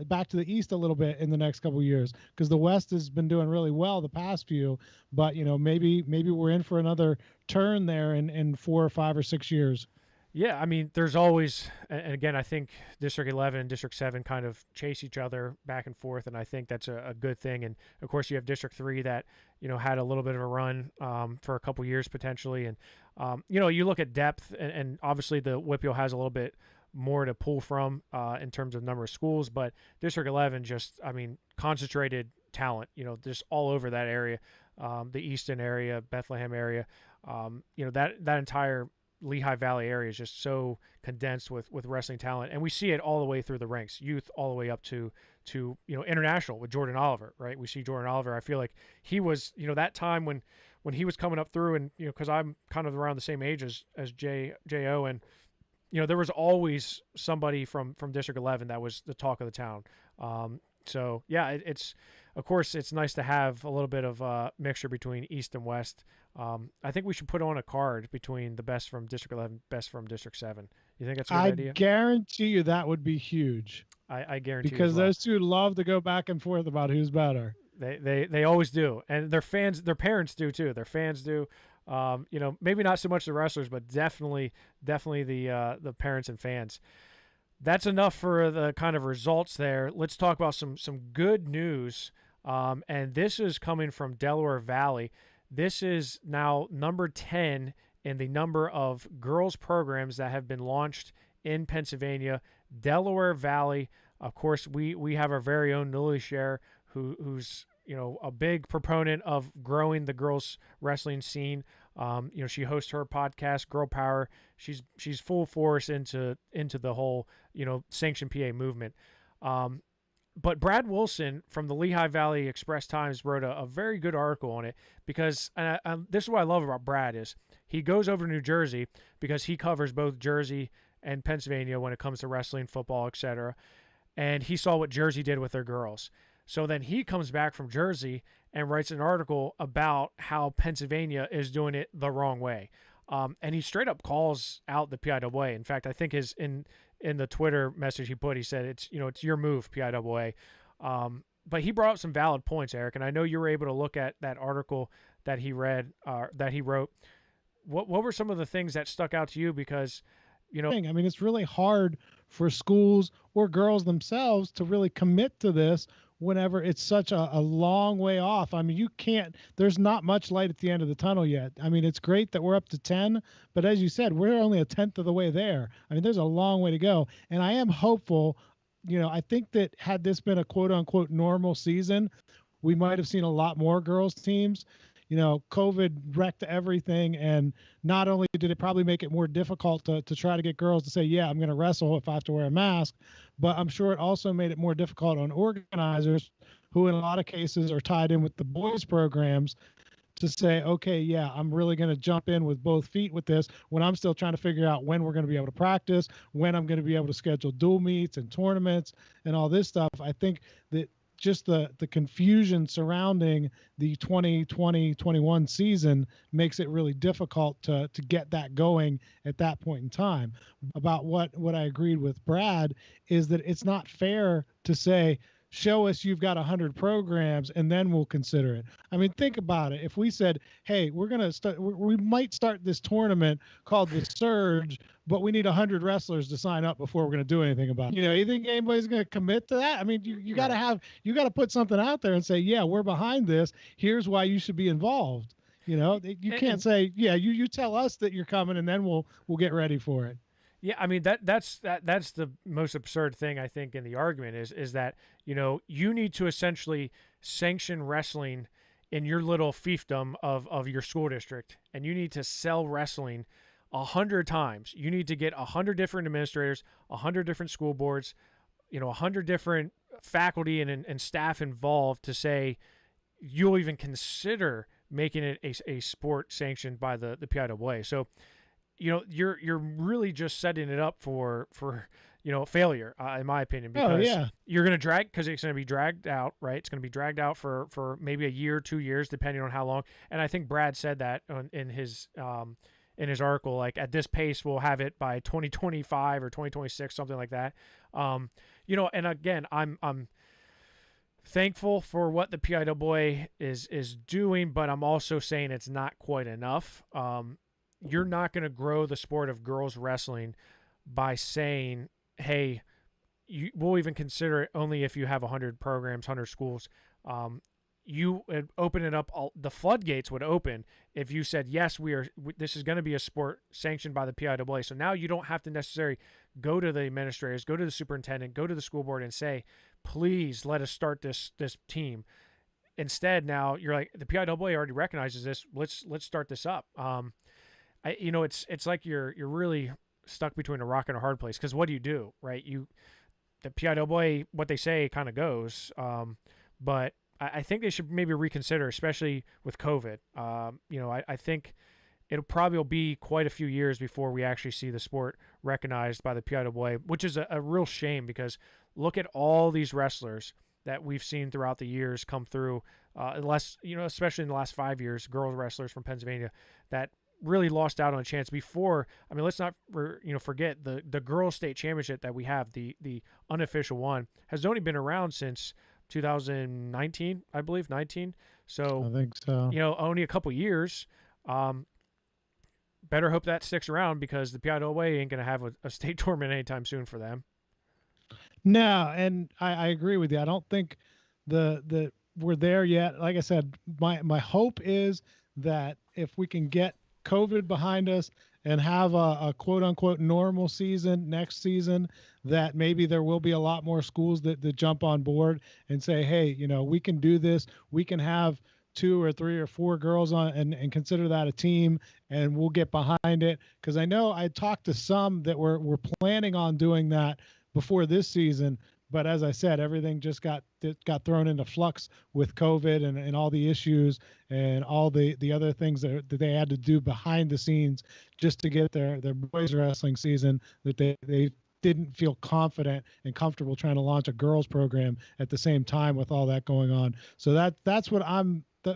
back to the East a little bit in the next couple of years, because the West has been doing really well the past few, but maybe we're in for another turn there in 4 or 5 or 6 years. Yeah, I mean, there's always, and again, I think District 11 and District 7 kind of chase each other back and forth, and I think that's a good thing. And of course, you have District 3 that had a little bit of a run for a couple years potentially, and you look at depth, and obviously the WPIAL has a little bit more to pull from in terms of number of schools. But District 11 just, I mean, concentrated talent, just all over that area, the Easton area, Bethlehem area, that entire Lehigh Valley area is just so condensed with wrestling talent. And we see it all the way through the ranks, youth all the way up to international with Jordan Oliver, right? We see Jordan Oliver. I feel like he was, that time when he was coming up through, and, because I'm kind of around the same age as J.O., and, there was always somebody from District 11 that was the talk of the town. So yeah, it's, of course, it's nice to have a little bit of a mixture between East and West. I think we should put on a card between the best from District 11, best from District 7. You think that's a good idea? I guarantee you that would be huge. I guarantee you. Because those two love to go back and forth about who's better. They always do. And their parents do too. Their fans do. Maybe not so much the wrestlers, but definitely the parents and fans. That's enough for the kind of results there. Let's talk about some good news. And this is coming from Delaware Valley. This is now number 10 in the number of girls programs that have been launched in Pennsylvania. Delaware Valley, of course, we have our very own Lily Scher, who's a big proponent of growing the girls wrestling scene. She hosts her podcast, Girl Power. She's full force into the whole sanctioned PA movement. But Brad Wilson from the Lehigh Valley Express Times wrote a very good article on it, because this is what I love about Brad is he goes over to New Jersey because he covers both Jersey and Pennsylvania when it comes to wrestling, football, etc. And he saw what Jersey did with their girls. So then he comes back from Jersey and writes an article about how Pennsylvania is doing it the wrong way. And he straight up calls out the PIAA. In fact, I think in the Twitter message he put, he said, it's your move, PIAA. But he brought up some valid points, Eric, and I know you were able to look at that article that he wrote. What were some of the things that stuck out to you? Because, I mean, it's really hard for schools or girls themselves to really commit to this whenever it's such a long way off. I mean, there's not much light at the end of the tunnel yet. I mean, it's great that we're up to 10, but as you said, we're only a tenth of the way there. I mean, there's a long way to go. And I am hopeful, I think that had this been a quote unquote normal season, we might have seen a lot more girls teams. COVID wrecked everything. And not only did it probably make it more difficult to try to get girls to say, yeah, I'm going to wrestle if I have to wear a mask, but I'm sure it also made it more difficult on organizers who in a lot of cases are tied in with the boys programs to say, okay, yeah, I'm really going to jump in with both feet with this when I'm still trying to figure out when we're going to be able to practice, when I'm going to be able to schedule dual meets and tournaments and all this stuff. I think that just the confusion surrounding the 2020-21 season makes it really difficult to get that going at that point in time. About what I agreed with Brad is that it's not fair to say, show us you've got 100 programs and then we'll consider it. I mean, think about it. If we said, hey, we might start this tournament called the Surge, but we need 100 wrestlers to sign up before we're going to do anything about it. You think anybody's going to commit to that? I mean, you got to put something out there and say, yeah, we're behind this. Here's why you should be involved. You can't say, yeah, you tell us that you're coming and then we'll get ready for it. Yeah, I mean that's the most absurd thing I think in the argument is that you need to essentially sanction wrestling in your little fiefdom of your school district, and you need to sell wrestling 100 times. You need to get 100 different administrators, 100 different school boards, 100 different faculty and staff involved to say you'll even consider making it a sport sanctioned by the PIAA. So you're really just setting it up for failure, in my opinion, because you're going to because it's going to be dragged out, right? It's going to be dragged out for maybe a year, 2 years, depending on how long. And I think Brad said that in his article, like at this pace, we'll have it by 2025 or 2026, something like that. And again, I'm thankful for what the PIAA is doing, but I'm also saying it's not quite enough. You're not going to grow the sport of girls wrestling by saying, hey, we'll even consider it only if you have 100 programs, 100 schools. You would open it up. The floodgates would open if you said, yes, this is going to be a sport sanctioned by the PIAA. So now you don't have to necessarily go to the administrators, go to the superintendent, go to the school board and say, please let us start this team. Instead, now you're like, the PIAA already recognizes this. Let's start this up. It's like you're really stuck between a rock and a hard place, because what do, right? The PIAA, what they say kind of goes. But I think they should maybe reconsider, especially with COVID. I think it'll probably will be quite a few years before we actually see the sport recognized by the PIAA, which is a real shame, because look at all these wrestlers that we've seen throughout the years come through, especially in the last 5 years, girls wrestlers from Pennsylvania that really lost out on a chance before. I mean, let's not forget the girls state championship that we have, the unofficial one, has only been around since 2019, I believe, 19. So I think so. Only a couple years. Better hope that sticks around, because the PIAA ain't going to have a state tournament anytime soon for them. No, and I agree with you. I don't think the we're there yet. Like I said, my hope is that if we can get COVID behind us and have a quote unquote normal season next season, that maybe there will be a lot more schools that jump on board and say, hey, we can do this. We can have 2 or 3 or 4 girls on and consider that a team, and we'll get behind it. Because I know I talked to some that were planning on doing that before this season, but as I said, everything just got thrown into flux with COVID and all the issues and all the other things that they had to do behind the scenes just to get their boys wrestling season, that they didn't feel confident and comfortable trying to launch a girls program at the same time with all that going on. So that's what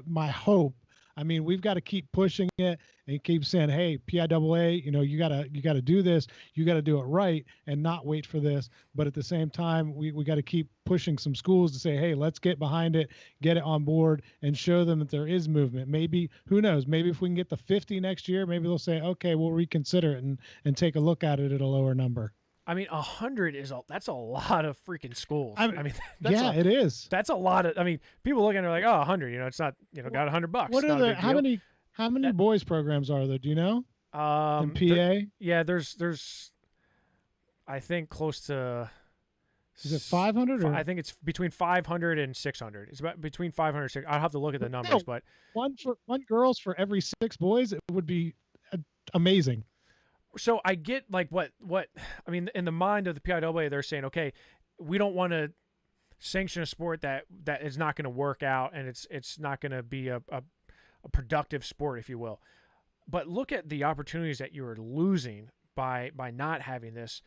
my hope. I mean, we've got to keep pushing it and keep saying, hey, PIAA, you gotta do this, you got to do it right and not wait for this. But at the same time, we got to keep pushing some schools to say, hey, let's get behind it, get it on board, and show them that there is movement. Maybe, who knows, maybe if we can get the 50 next year, maybe they'll say, okay, we'll reconsider it and take a look at it at a lower number. I mean, 100 that's a lot of freaking schools. It is. That's a lot of. I mean, people looking at it like, oh, 100. It's not. Got $100. What are how many boys programs are there? Do you know? In PA? There's. I think close to. Is it 500? I think it's between 500 and 600. It's about between 500 and 600. I'll have to look at the numbers, but one girls for every 6 boys, it would be amazing. So I get like what I mean, in the mind of the PIAA, they're saying, okay, we don't want to sanction a sport that is not going to work out, and it's not going to be a productive sport, if you will. But look at the opportunities that you are losing by not having this.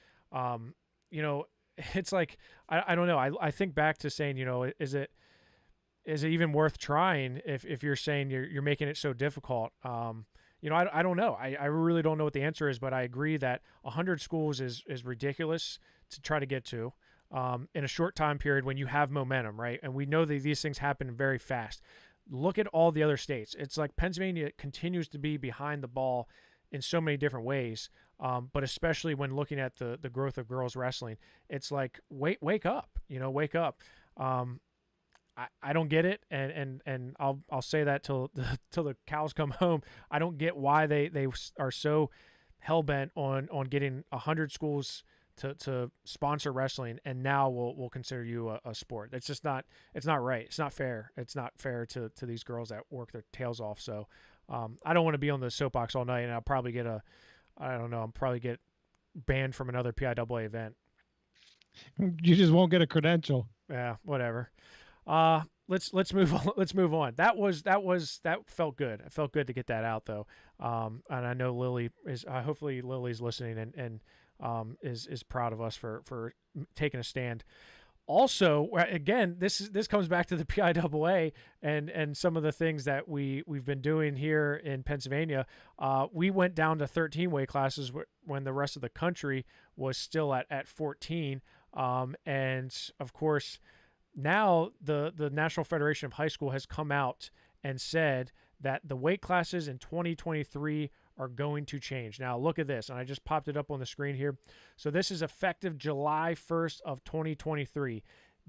It's like I don't know. I think back to saying, is it even worth trying if you're saying you're making it so difficult? I don't know. I really don't know what the answer is, but I agree that 100 schools is ridiculous to try to get to in a short time period when you have momentum, right? And we know that these things happen very fast. Look at all the other states. It's like Pennsylvania continues to be behind the ball in so many different ways, but especially when looking at the growth of girls wrestling, it's like, wake up, wake up. I don't get it, and I'll say that till the cows come home. I don't get why they are so hell bent on getting 100 schools to sponsor wrestling, and now we'll consider you a sport. It's just not. It's not right. It's not fair. It's not fair to these girls that work their tails off. So I don't want to be on the soapbox all night, and I'll probably get I'll probably get banned from another PIAA event. You just won't get a credential. Yeah, whatever. Let's move on. Let's move on. That felt good. It felt good to get that out though. And I know Lily is. Hopefully Lily's listening and is proud of us for taking a stand. Also, again, this comes back to the PIAA and some of the things that we've been doing here in Pennsylvania. We went down to 13 weight classes when the rest of the country was still at 14. And of course, now the National Federation of High School has come out and said that the weight classes in 2023 are going to change. Now look at this, and I just popped it up on the screen here. So this is effective July 1st of 2023.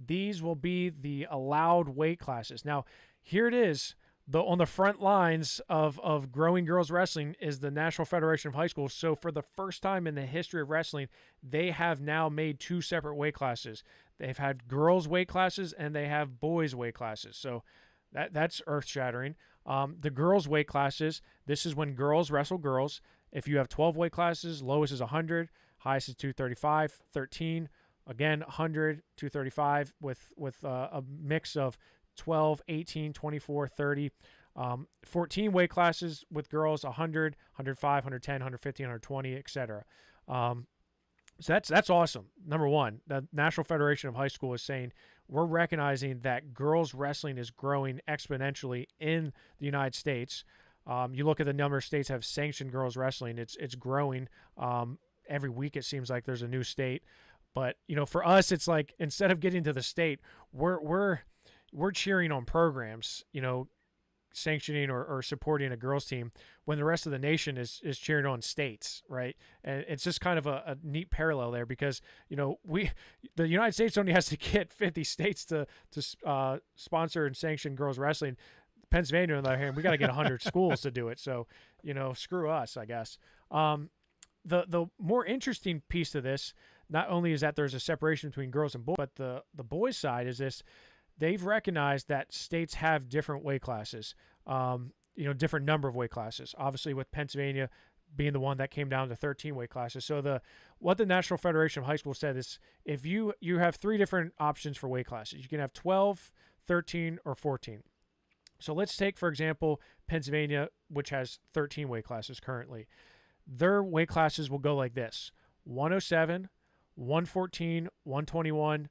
These will be the allowed weight classes. Now here it is. on the front lines of growing girls wrestling is the National Federation of High Schools. So for the first time in the history of wrestling, they have now made 2 separate weight classes. They've had girls weight classes and they have boys weight classes. So that's earth-shattering. The girls weight classes, this is when girls wrestle girls. If you have 12 weight classes, lowest is 100, highest is 235, 13, again 100, 235 with a mix of 12, 18, 24, 30. 14 weight classes with girls, 100, 105, 110, 115, 120, etc. So that's awesome. Number one, the National Federation of High School is saying we're recognizing that girls wrestling is growing exponentially in the United States. You look at the number of states that have sanctioned girls wrestling, it's growing. Every week it seems like there's a new state. But, you know, for us, it's like instead of getting to the state, we're cheering on programs, you know, sanctioning or supporting a girls team when the rest of the nation is cheering on states, right? And it's just kind of a neat parallel there because, you know, the United States only has to get 50 states to sponsor and sanction girls wrestling. Pennsylvania, on the other hand, we got to get 100 schools to do it. So, you know, screw us, I guess. The more interesting piece to this, not only is that there's a separation between girls and boys, but the boys side is this. They've recognized that states have different weight classes, you know, different number of weight classes. Obviously, with Pennsylvania being the one that came down to 13 weight classes. So what the National Federation of High School said is if you have 3 different options for weight classes. You can have 12, 13, or 14. So let's take, for example, Pennsylvania, which has 13 weight classes currently. Their weight classes will go like this: 107, 114, 121,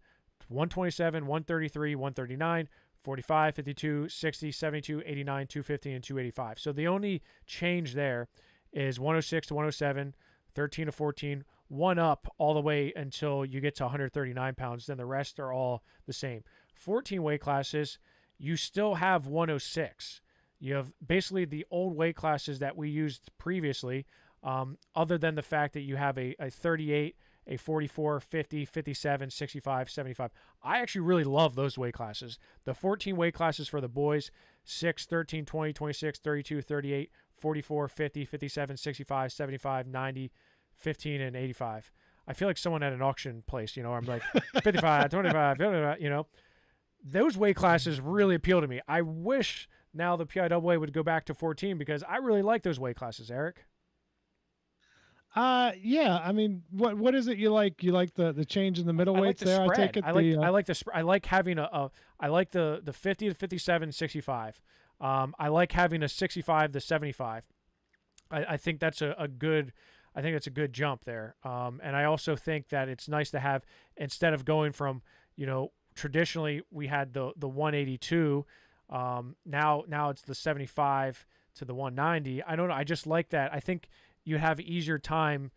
127, 133, 139, 45, 52, 60, 72, 89, 250, and 285. So the only change there is 106 to 107, 13 to 14, one up all the way until you get to 139 pounds. Then the rest are all the same. 14 weight classes, you still have 106. You have basically the old weight classes that we used previously, other than the fact that you have a 38, a 44, 50, 57, 65, 75. I actually really love those weight classes. The 14 weight classes for the boys, 6, 13, 20, 26, 32, 38, 44, 50, 57, 65, 75, 90, 15, and 85. I feel like someone at an auction place, you know, I'm like 55, 25, 55, you know. Those weight classes really appeal to me. I wish now the PIAA would go back to 14 because I really like those weight classes, Eric. Yeah. I mean, what is it you like? You like the change in the middleweights there? Spread. I take it. I like having I like the 50 to 57, 65. I like having a 65 to 75. I think that's a good jump there. And I also think that it's nice to have, instead of going from, you know, traditionally we had the 182, now it's the 75 to the 190. I don't know. I just like that. I think you have an easier time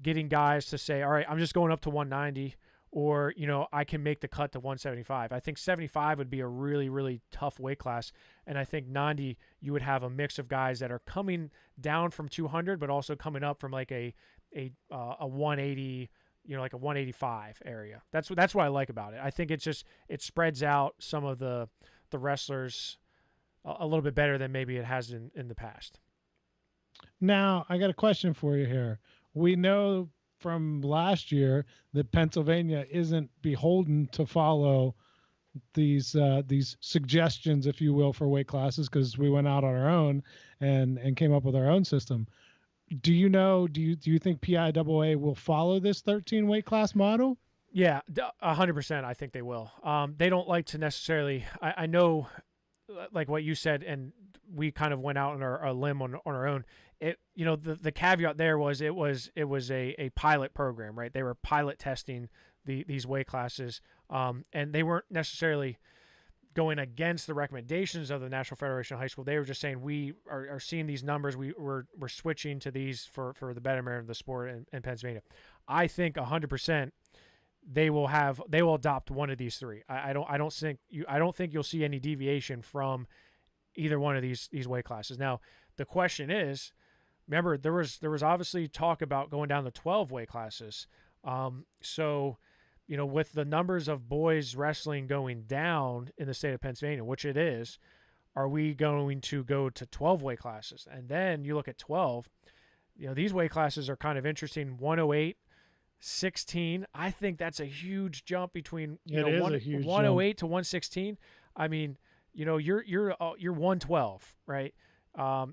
getting guys to say, all right, I'm just going up to 190, or, you know, I can make the cut to 175. I think 75 would be a really, really tough weight class. And I think 90, you would have a mix of guys that are coming down from 200, but also coming up from like a 180, you know, like a 185 area. That's what I like about it. I think it spreads out some of the wrestlers a little bit better than maybe it has in the past. Now, I got a question for you here. We know from last year that Pennsylvania isn't beholden to follow these suggestions, if you will, for weight classes, because we went out on our own and came up with our own system. Do you think PIAA will follow this 13 weight class model? Yeah, 100%. I think they will. They don't like to necessarily. I know, like what you said, and we kind of went out on our limb on our own. It, you know, the caveat there was it was a pilot program, right? They were pilot testing these weight classes, and they weren't necessarily going against the recommendations of the National Federation of High School. They were just saying we are seeing these numbers. We're switching to these for the betterment of the sport in Pennsylvania. I think 100%. They will adopt one of these 3. I don't think you'll see any deviation from either one of these weight classes. Now, the question is, remember there was obviously talk about going down to 12 weight classes. So, you know, with the numbers of boys wrestling going down in the state of Pennsylvania, which it is, are we going to go to 12 weight classes? And then you look at 12, these weight classes are kind of interesting. 108, 16. I think that's a huge jump between, a huge 108 jump to 116. I mean, you're 112, right?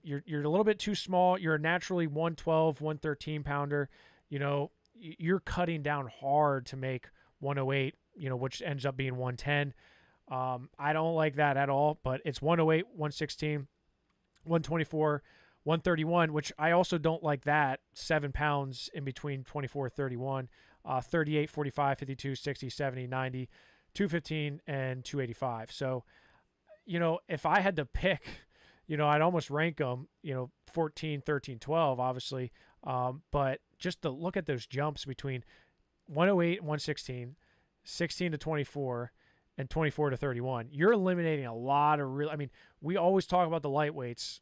You're a little bit too small. You're a naturally 112, 113 pounder. You're cutting down hard to make 108, which ends up being 110. I don't like that at all, but it's 108, 116, 124, 131, which I also don't like that. 7 pounds in between 24, 31, 38, 45, 52, 60, 70, 90, 215, and 285. So, if I had to pick, I'd almost rank them, 14, 13, 12, obviously. But just to look at those jumps between 108 and 116, 16 to 24, and 24 to 31, you're eliminating a lot of real. I mean, we always talk about the lightweights,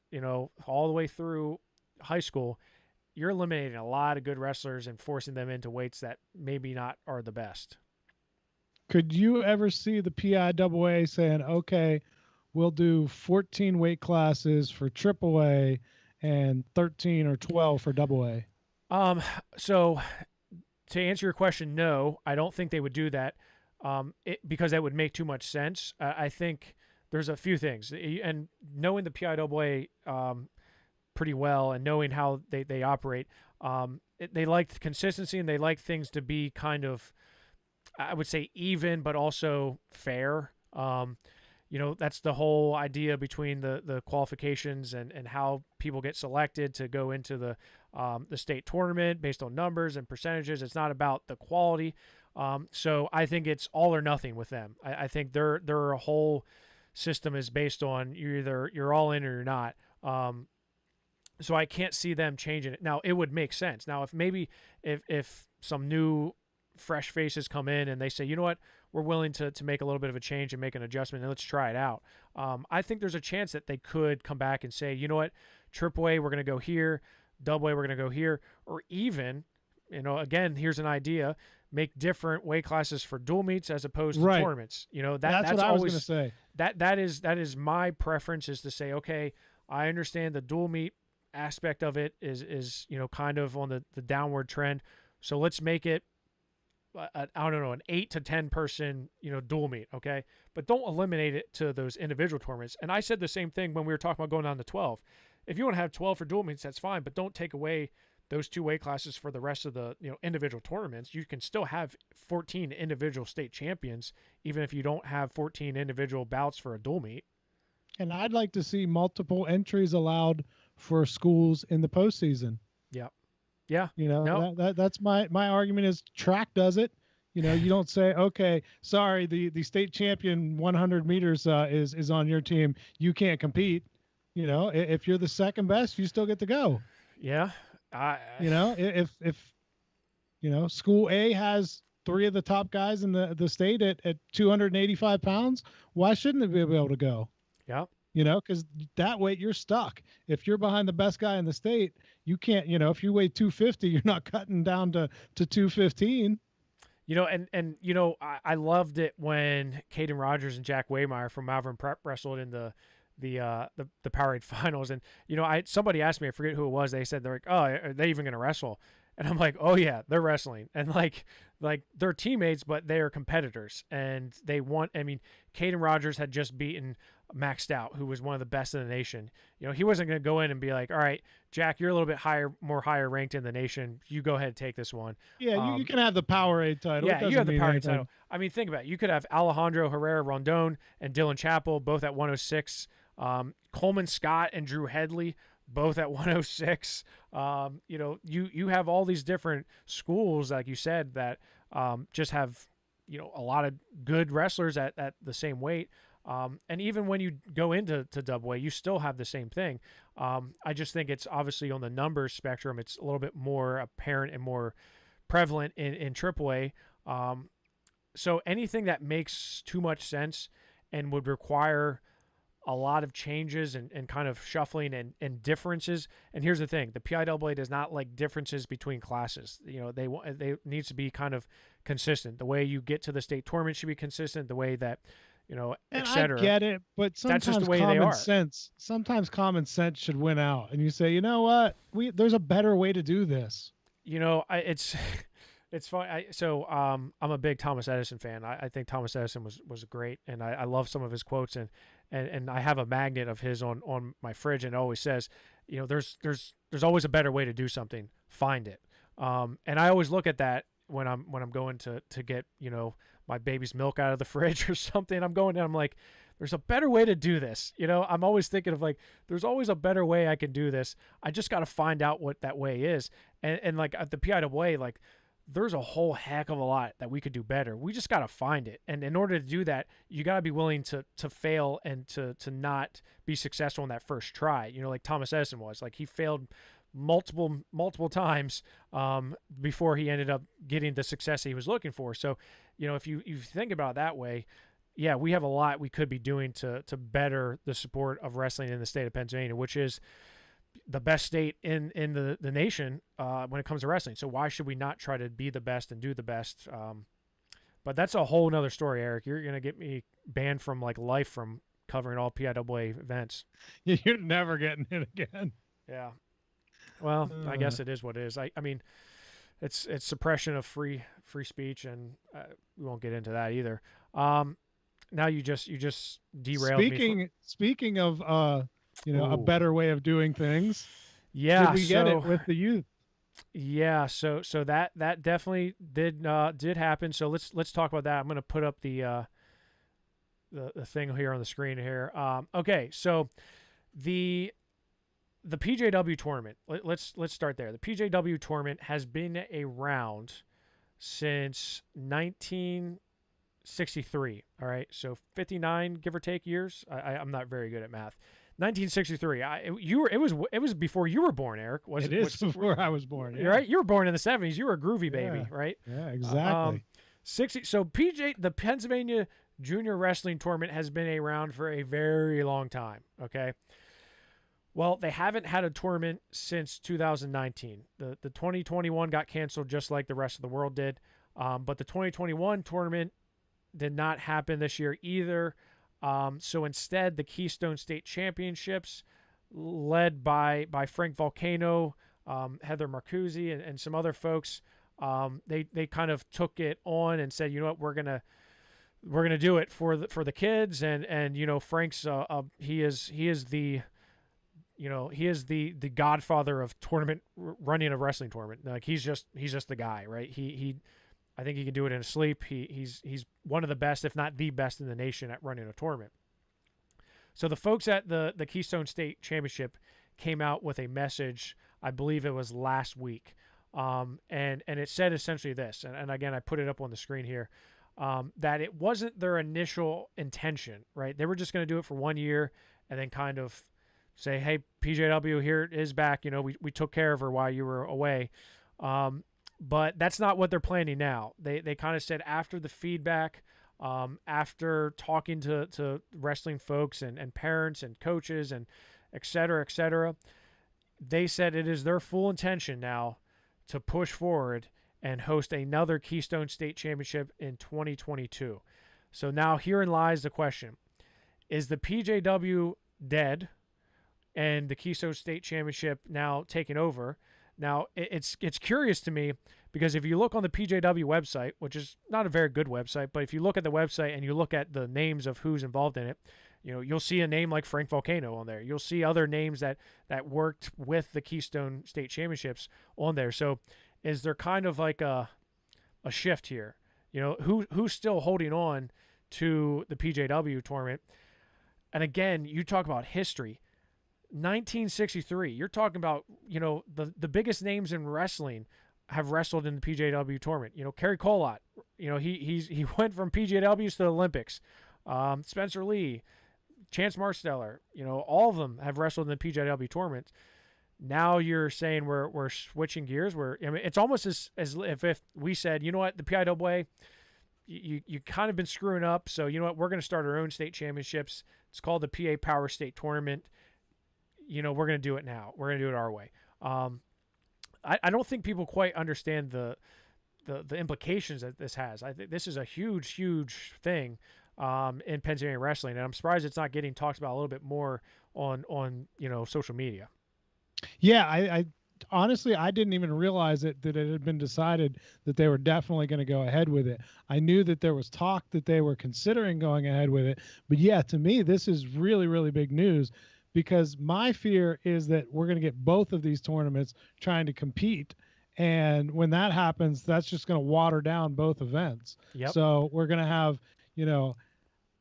all the way through high school. You're eliminating a lot of good wrestlers and forcing them into weights that maybe not are the best. Could you ever see the PIAA saying, okay, we'll do 14 weight classes for AAA and 13 or 12 for AA? So to answer your question, no, I don't think they would do that. Because that would make too much sense. I think there's a few things, and knowing the PIAA pretty well and knowing how they operate, they like consistency and they like things to be kind of, I would say, even, but also fair. That's the whole idea between the qualifications and how people get selected to go into the state tournament based on numbers and percentages. It's not about the quality. So I think it's all or nothing with them. I think their whole system is based on you're all in or you're not. So I can't see them changing it. Now, it would make sense. Now, if some new fresh faces come in and they say, you know what, we're willing to make a little bit of a change and make an adjustment and let's try it out. I think there's a chance that they could come back and say, you know what, AAA, we're going to go here. AA, we're going to go here. Or even, again, here's an idea, make different weight classes for dual meets as opposed to tournaments. That's what I always, was going to say. That is my preference, is to say, okay, I understand the dual meet aspect of it is kind of on the downward trend. So let's make it, I don't know, an 8 to 10 person, dual meet. Okay. But don't eliminate it to those individual tournaments. And I said the same thing when we were talking about going down to 12. If you want to have 12 for dual meets, that's fine, but don't take away those 2 weight classes for the rest of the individual tournaments. You can still have 14 individual state champions, even if you don't have 14 individual bouts for a dual meet. And I'd like to see multiple entries allowed for schools in the postseason. Yeah. Yeah. That's my argument is track does it. You don't say, okay, sorry, the state champion 100 meters is on your team. You can't compete. If you're the second best, you still get to go. Yeah. If school A has 3 of the top guys in the state at 285 pounds, why shouldn't it be able to go? Yeah. Because that weight you're stuck. If you're behind the best guy in the state, you can't, if you weigh 250, you're not cutting down to 215. I loved it when Caden Rogers and Jack Waymire from Malvern Prep wrestled in the Powerade finals. And, somebody asked me, I forget who it was. They said, they're like, oh, are they even going to wrestle? And I'm like, oh yeah, they're wrestling. And like they're teammates, but they are competitors and Caden Rogers had just beaten Maxed Out, who was one of the best in the nation. He wasn't going to go in and be like, all right, Jack, you're a little bit higher ranked in the nation. You go ahead and take this one. Yeah. You can have the Powerade title. Yeah. You have the Powerade title. I mean, think about it. You could have Alejandro Herrera Rondon and Dylan Chappell, both at 106. Coleman Scott and Drew Headley, both at 106. You have all these different schools, like you said, that just have, a lot of good wrestlers at the same weight. And even when you go into AA, you still have the same thing. I just think it's obviously on the numbers spectrum, it's a little bit more apparent and more prevalent in AAA. So anything that makes too much sense and would require a lot of changes and kind of shuffling and differences. And here's the thing, the PIAA does not like differences between classes. They needs to be kind of consistent. The way you get to the state tournament should be consistent. The way that, And I etc. get it, but That's just the sometimes way they are. sometimes common sense should win out. And you say, you know what? There's a better way to do this. It's it's fun. I'm a big Thomas Edison fan. I think Thomas Edison was great, and I love some of his quotes, and I have a magnet of his on my fridge, and it always says, there's always a better way to do something. Find it. And I always look at that when I'm going to get my baby's milk out of the fridge or something. I'm going and I'm like, there's a better way to do this. I'm always thinking of like, there's always a better way I can do this. I just got to find out what that way is. And like at the PIAA, like there's a whole heck of a lot that we could do better. We just got to find it. And in order to do that, you got to be willing to fail and to not be successful in that first try. Like Thomas Edison was. Like he failed multiple times before he ended up getting the success he was looking for. So, if you think about it that way, yeah, we have a lot we could be doing to better the support of wrestling in the state of Pennsylvania, which is the best state in the nation when it comes to wrestling. So why should we not try to be the best and do the best? But that's a whole nother story, Eric. You're going to get me banned from like life from covering all PIAA events. You're never getting it again. Yeah. Well, I guess it is what it is. I mean, it's suppression of free speech, and we won't get into that either. Now you just derailed me. Speaking of a better way of doing things. Yeah, did we get it with the youth? Yeah, so that definitely did happen. So let's talk about that. I'm going to put up the thing here on the screen here. Okay, so the PJW tournament. Let's start there. The PJW tournament has been around since 1963. All right, so 59 give or take years. I'm not very good at math. 1963. It was before you were born, Eric. It is before I was born. Yeah. Right? You were born in the 70s. You were a groovy baby, right? Yeah, exactly. 60. So the Pennsylvania Junior Wrestling Tournament has been around for a very long time. Okay. Well, they haven't had a tournament since 2019. The 2021 got canceled just like the rest of the world did. But the 2021 tournament did not happen this year either. So instead, the Keystone State Championships, led by Frank Volcano, Heather Marcuzzi, and some other folks, they kind of took it on and said, you know what, we're gonna do it for the kids, and Frank's he is the godfather of tournament running a wrestling tournament. Like he's just the guy, right? I think he can do it in his sleep. He's one of the best, if not the best in the nation at running a tournament. So the folks at the Keystone State Championship came out with a message, I believe it was last week. And it said essentially this, and again, I put it up on the screen here, that it wasn't their initial intention, right? They were just going to do it for 1 year and then kind of say, hey, PJW, here it is back. We took care of her while you were away. But that's not what they're planning now. They kind of said after the feedback, after talking to wrestling folks and parents and coaches and et cetera, they said it is their full intention now to push forward and host another Keystone State Championship in 2022. So now herein lies the question. Is the PJW dead and the Keystone State Championship now taken over? Now, it's curious to me because if you look on the PJW website, which is not a very good website, but if you look at the website and you look at the names of who's involved in it, you'll see a name like Frank Volcano on there. You'll see other names that worked with the Keystone State Championships on there. So is there kind of like a shift here? Who's still holding on to the PJW tournament? And again, you talk about history. 1963, you're talking about, the biggest names in wrestling have wrestled in the PJW tournament. Kerry Colott, he went from PJWs to the Olympics. Spencer Lee, Chance Marsteller, all of them have wrestled in the PJW tournament. Now you're saying we're switching gears. It's almost as if we said, you know what, the PIAA, you kind of been screwing up. So you know what, we're going to start our own state championships. It's called the PA Power State Tournament. We're going to do it now. We're going to do it our way. I don't think people quite understand the implications that this has. I think this is a huge, huge thing. in Pennsylvania wrestling, and I'm surprised it's not getting talked about a little bit more on social media. Yeah, I honestly I didn't even realize that it had been decided that they were definitely going to go ahead with it. I knew that there was talk that they were considering going ahead with it, but yeah, to me this is really really big news, because my fear is that we're going to get both of these tournaments trying to compete, and when that happens, that's just going to water down both events. Yep. So we're going to have,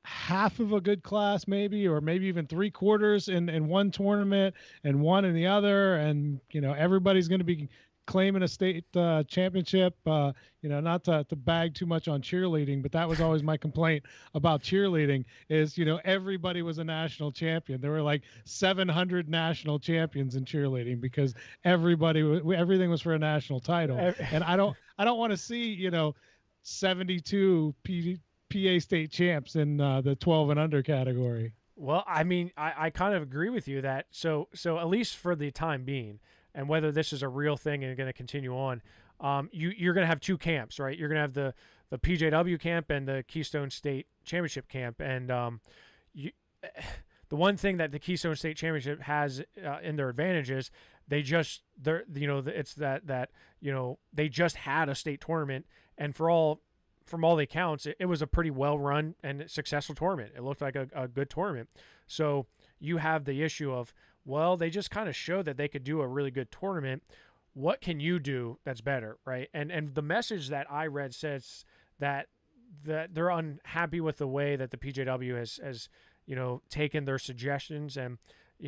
half of a good class maybe, or maybe even 3/4 in one tournament and one in the other, and everybody's going to be claiming a state championship. Not to bag too much on cheerleading, but that was always my complaint about cheerleading is everybody was a national champion. There were like 700 national champions in cheerleading because everything was for a national title. And I don't want to see 72 PA state champs in the 12 and under category. Well, I mean, I kind of agree with you that so at least for the time being, and whether this is a real thing and going to continue on, you're going to have two camps, right? You're going to have the PJW camp and the Keystone State Championship camp, and the one thing that the Keystone State Championship has in their advantages, they just they just had a state tournament, and from all the accounts, it was a pretty well-run and successful tournament. It looked like a good tournament. So you have the issue of, well, they just kind of showed that they could do a really good tournament. What can you do that's better, right? And the message that I read says that they're unhappy with the way that the PJW has taken their suggestions. And,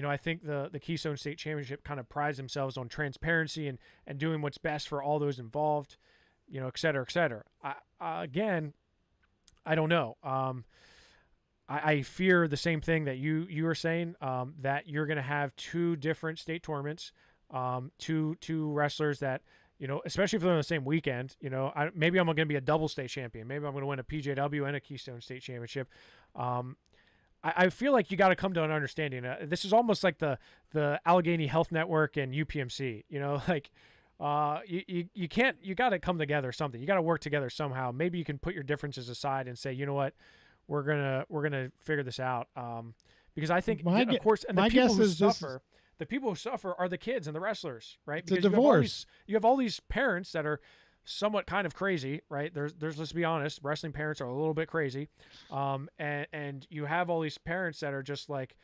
I think the Keystone State Championship kind of prides themselves on transparency and doing what's best for all those involved, et cetera, et cetera. Again, I don't know. I fear the same thing that you were saying, that you're going to have two different state tournaments, two wrestlers that, especially if they're on the same weekend, maybe I'm going to be a double state champion. Maybe I'm going to win a PJW and a Keystone State Championship. I feel like you got to come to an understanding. This is almost like the Allegheny Health Network and UPMC, you got to come together something. You got to work together somehow. Maybe you can put your differences aside and say, you know what, we're gonna figure this out. Because I think, of course, and the people who suffer are the kids and the wrestlers, right? Because you have all these parents that are somewhat kind of crazy, right? There's let's be honest, wrestling parents are a little bit crazy, and you have all these parents that are just like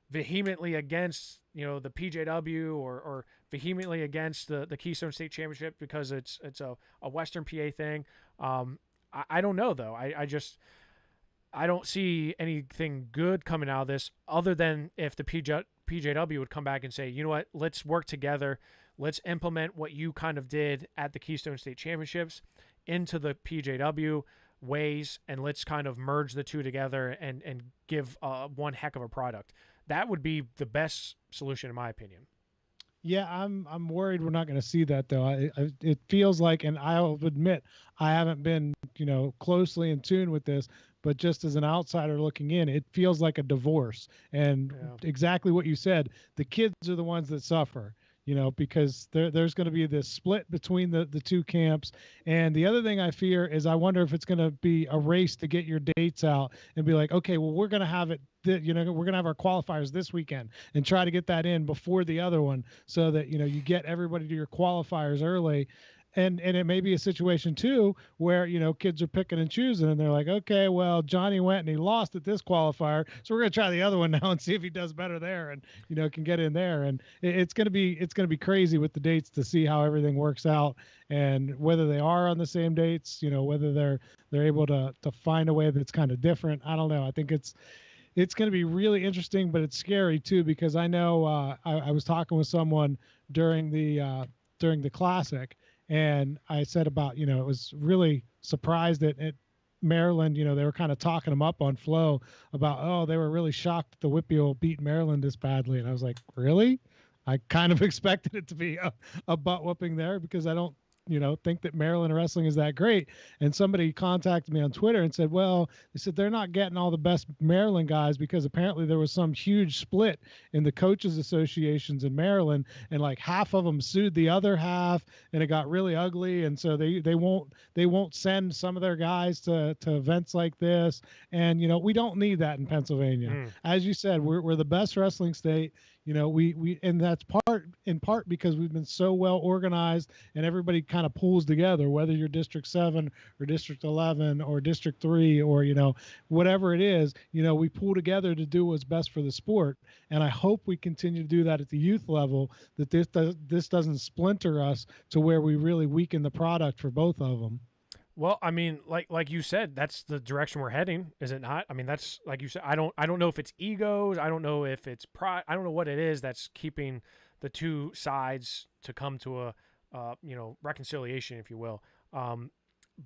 vehemently against the PJW or vehemently against the Keystone State Championship because it's a Western PA thing. I don't know though. I don't see anything good coming out of this other than if the PJW would come back and say, you know what, let's work together. Let's implement what you kind of did at the Keystone State Championships into the PJW ways, and let's kind of merge the two together and give one heck of a product. That would be the best solution in my opinion. Yeah, I'm worried we're not going to see that though. It feels like, and I'll admit I haven't been closely in tune with this, but just as an outsider looking in, it feels like a divorce. And exactly what you said, the kids are the ones that suffer. Because there's going to be this split between the two camps. And the other thing I fear is I wonder if it's going to be a race to get your dates out and be like, okay, well, we're going to have it, we're going to have our qualifiers this weekend and try to get that in before the other one so that, you get everybody to your qualifiers early. And it may be a situation too where kids are picking and choosing and they're like, okay, well, Johnny went and he lost at this qualifier, so we're gonna try the other one now and see if he does better there and can get in there. And it's gonna be crazy with the dates to see how everything works out and whether they are on the same dates, whether they're able to find a way that's kind of different. I don't know. I think it's going to be really interesting, but it's scary too because I know I was talking with someone during the classic. And I said about, it was really surprised that at Maryland, they were kind of talking them up on Flow about, they were really shocked that the Whippy beat Maryland this badly. And I was like, really? I kind of expected it to be a butt whooping there because I don't think that Maryland wrestling is that great. And somebody contacted me on Twitter and said, well, they said they're not getting all the best Maryland guys because apparently there was some huge split in the coaches associations in Maryland, and like half of them sued the other half, and it got really ugly. And so they won't send some of their guys to events like this. And we don't need that in Pennsylvania. As you said, we're the best wrestling state. We and that's in part because we've been so well organized, and everybody kind of pulls together, whether you're District 7 or District 11 or District 3 or whatever it is. We pull together to do what's best for the sport, and I hope we continue to do that at the youth level, that this doesn't splinter us to where we really weaken the product for both of them. Well, I mean, like you said, that's the direction we're heading, is it not? I mean, that's like you said. I don't know if it's egos. I don't know if it's pride. I don't know what it is that's keeping the two sides to come to a reconciliation, if you will.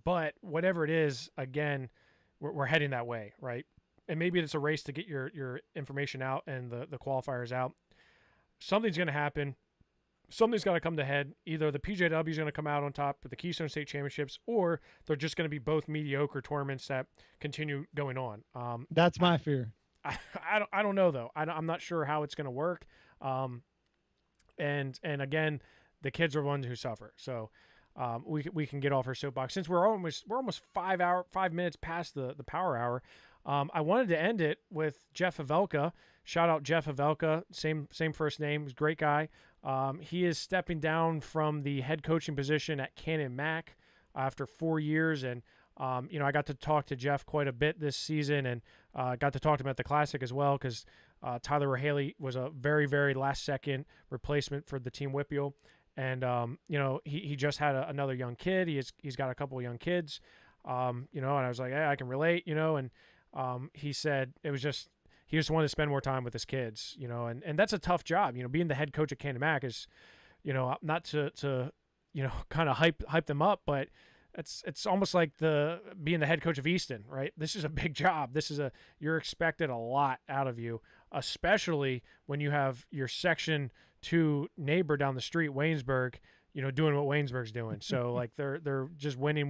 But whatever it is, again, we're heading that way, right? And maybe it's a race to get your information out and the qualifiers out. Something's going to happen. Something's got to come to head. Either the PJW is going to come out on top with the Keystone State Championships, or they're just going to be both mediocre tournaments that continue going on. That's my fear. I don't know though. I'm not sure how it's going to work. And again, the kids are the ones who suffer. So we can get off our soapbox since we're almost 5 minutes past the power hour. I wanted to end it with Jeff Ivelka. Shout out Jeff Ivelka, same first name. He's a great guy. He is stepping down from the head coaching position at Canon-McMillan after 4 years. And, I got to talk to Jeff quite a bit this season, and got to talk to him at the Classic as well, because Tyler Rahaley was a very, very last-second replacement for the Team Whippeal. And, he just had another young kid. He's got a couple of young kids, and I was like, hey, I can relate, and he said it was just, he just wanted to spend more time with his kids, and that's a tough job. Being the head coach at Canon-McMillan is, not to kind of hype them up, but it's almost like being the head coach of Easton, right? This is a big job. You're expected a lot out of you, especially when you have your Section 2 neighbor down the street, Waynesburg, doing what Waynesburg's doing. So like they're just winning.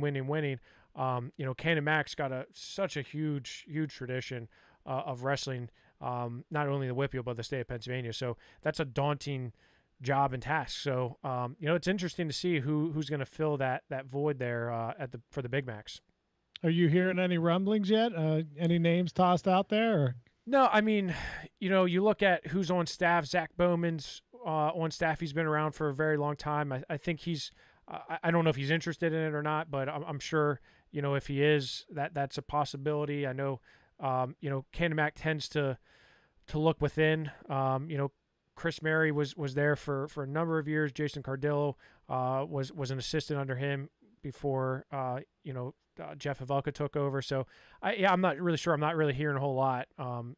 Canon-McMillan's got such a huge tradition of wrestling, not only the Whippeal but the state of Pennsylvania. So that's a daunting job and task. So it's interesting to see who's going to fill that void there for the Big Macs. Are you hearing any rumblings yet? Any names tossed out there? Or? No, I mean, you look at who's on staff. Zach Bowman's on staff. He's been around for a very long time. I think he's. I don't know if he's interested in it or not, but I'm sure if he is, that's a possibility. I know. Canon-McMillan tends to look within. Chris Mary was there for a number of years. Jason Cardillo was an assistant under him before Jeff Ivelka took over. So I'm not really sure. I'm not really hearing a whole lot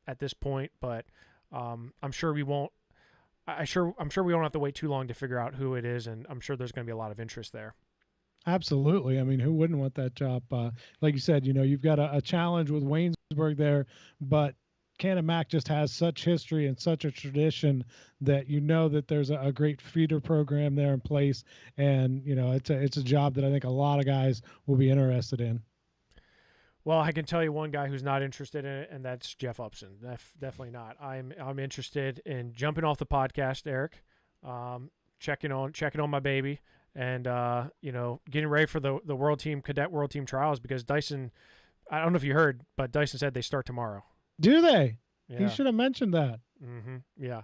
at this point, but I'm sure we won't. I'm sure we won't have to wait too long to figure out who it is, and I'm sure there's going to be a lot of interest there. Absolutely. I mean, who wouldn't want that job? Like you said, you've got a challenge with Waynesburg there, but Canon-McMillan just has such history and such a tradition that that there's a great feeder program there in place, and it's a job that I think a lot of guys will be interested in. Well, I can tell you one guy who's not interested in it, and that's Jeff Upson. Definitely not. I'm interested in jumping off the podcast, Eric, checking on my baby. And, getting ready for the Cadet World Team Trials, because Dyson, I don't know if you heard, but Dyson said they start tomorrow. Do they? Yeah. He should have mentioned that. Mm-hmm. Yeah.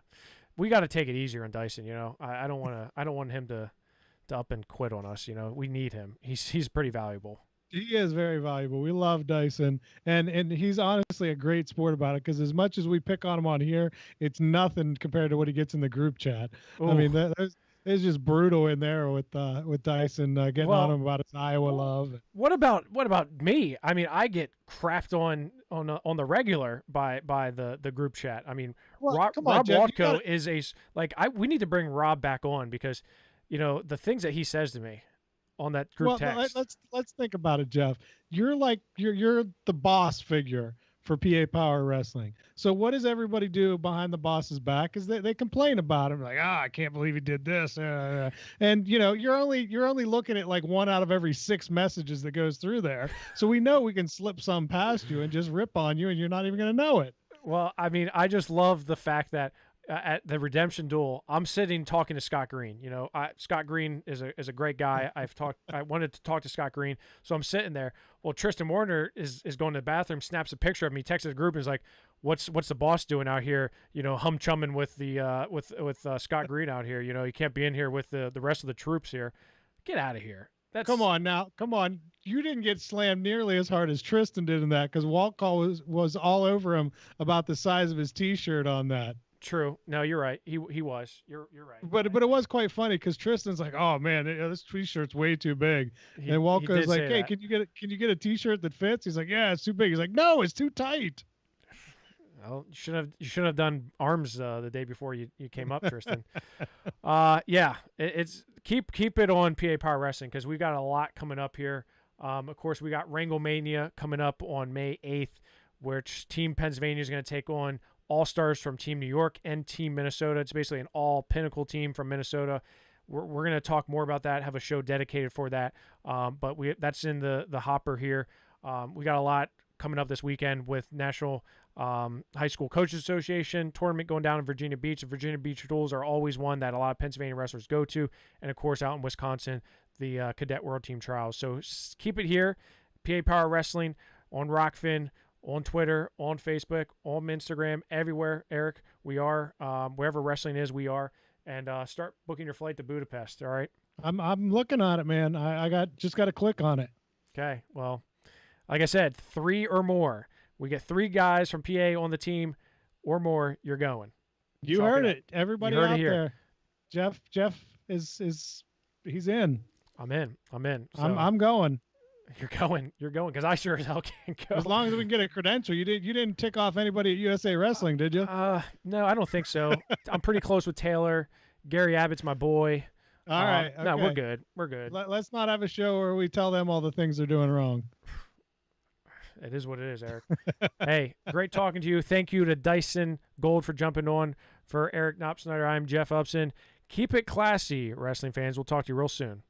We got to take it easier on Dyson. I don't want him to up and quit on us. We need him. He's pretty valuable. He is very valuable. We love Dyson, and he's honestly a great sport about it, because as much as we pick on him on here, it's nothing compared to what he gets in the group chat. Ooh. I mean, it's just brutal in there with Dyson getting on him about his Iowa love. What about me? I mean, I get crapped on the regular by the group chat. I mean, Rob Watko is we need to bring Rob back on, because the things that he says to me on that group text. Let's think about it, Jeff. You're you're the boss figure for PA Power Wrestling. So what does everybody do behind the boss's back? Is they complain about him, like, I can't believe he did this, and you're only looking at like 1 out of every 6 messages that goes through there. So we know we can slip some past you and just rip on you, and you're not even going to know it. Well, I mean, I just love the fact that at the Redemption Duel, I'm sitting talking to Scott Green. Scott Green is a great guy. I wanted to talk to Scott Green, so I'm sitting there. Well, Tristan Warner is going to the bathroom, snaps a picture of me, texts the group, and is like, "What's the boss doing out here? Hum-chumming with the with Scott Green out here. He can't be in here with the rest of the troops here. Get out of here." Come on. You didn't get slammed nearly as hard as Tristan did in that, because Walt Call was all over him about the size of his T-shirt on that. True. No, you're right. He was. You're right. But it was quite funny because Tristan's like, "Oh man, this T-shirt's way too big," and Walco's like, "Hey, can you get a T-shirt that fits?" He's like, "Yeah, it's too big." He's like, "No, it's too tight." Well, you shouldn't have done arms the day before you came up, Tristan. Yeah, it's keep it on PA Power Wrestling, because we got a lot coming up here. Of course, we got Wranglemania coming up on May 8th, which Team Pennsylvania is going to take on All-Stars from Team New York and Team Minnesota. It's basically an all-pinnacle team from Minnesota. We're going to talk more about that, have a show dedicated for that. But that's in the hopper here. We got a lot coming up this weekend with National High School Coaches Association tournament going down in Virginia Beach. The Virginia Beach Duels are always one that a lot of Pennsylvania wrestlers go to. And, of course, out in Wisconsin, the Cadet World Team Trials. So keep it here, PA Power Wrestling on Rockfin, on Twitter, on Facebook, on Instagram, everywhere, Eric. We are. Wherever wrestling is, we are. And start booking your flight to Budapest, all right? I'm looking on it, man. I just got to click on it. Okay, well, like I said, 3 or more. We get 3 guys from PA on the team or more, you're going. You heard it. Everybody out there. Jeff is he's in. I'm in. So I'm going. You're going, because I sure as hell can't go. As long as we can get a credential. You didn't tick off anybody at USA Wrestling, did you? No, I don't think so. I'm pretty close with Taylor. Gary Abbott's my boy. All right. Okay. No, we're good. Let's not have a show where we tell them all the things they're doing wrong. It is what it is, Eric. Hey, great talking to you. Thank you to Dyson Gold for jumping on. For Eric Knopsnyder, I'm Jeff Upson. Keep it classy, wrestling fans. We'll talk to you real soon.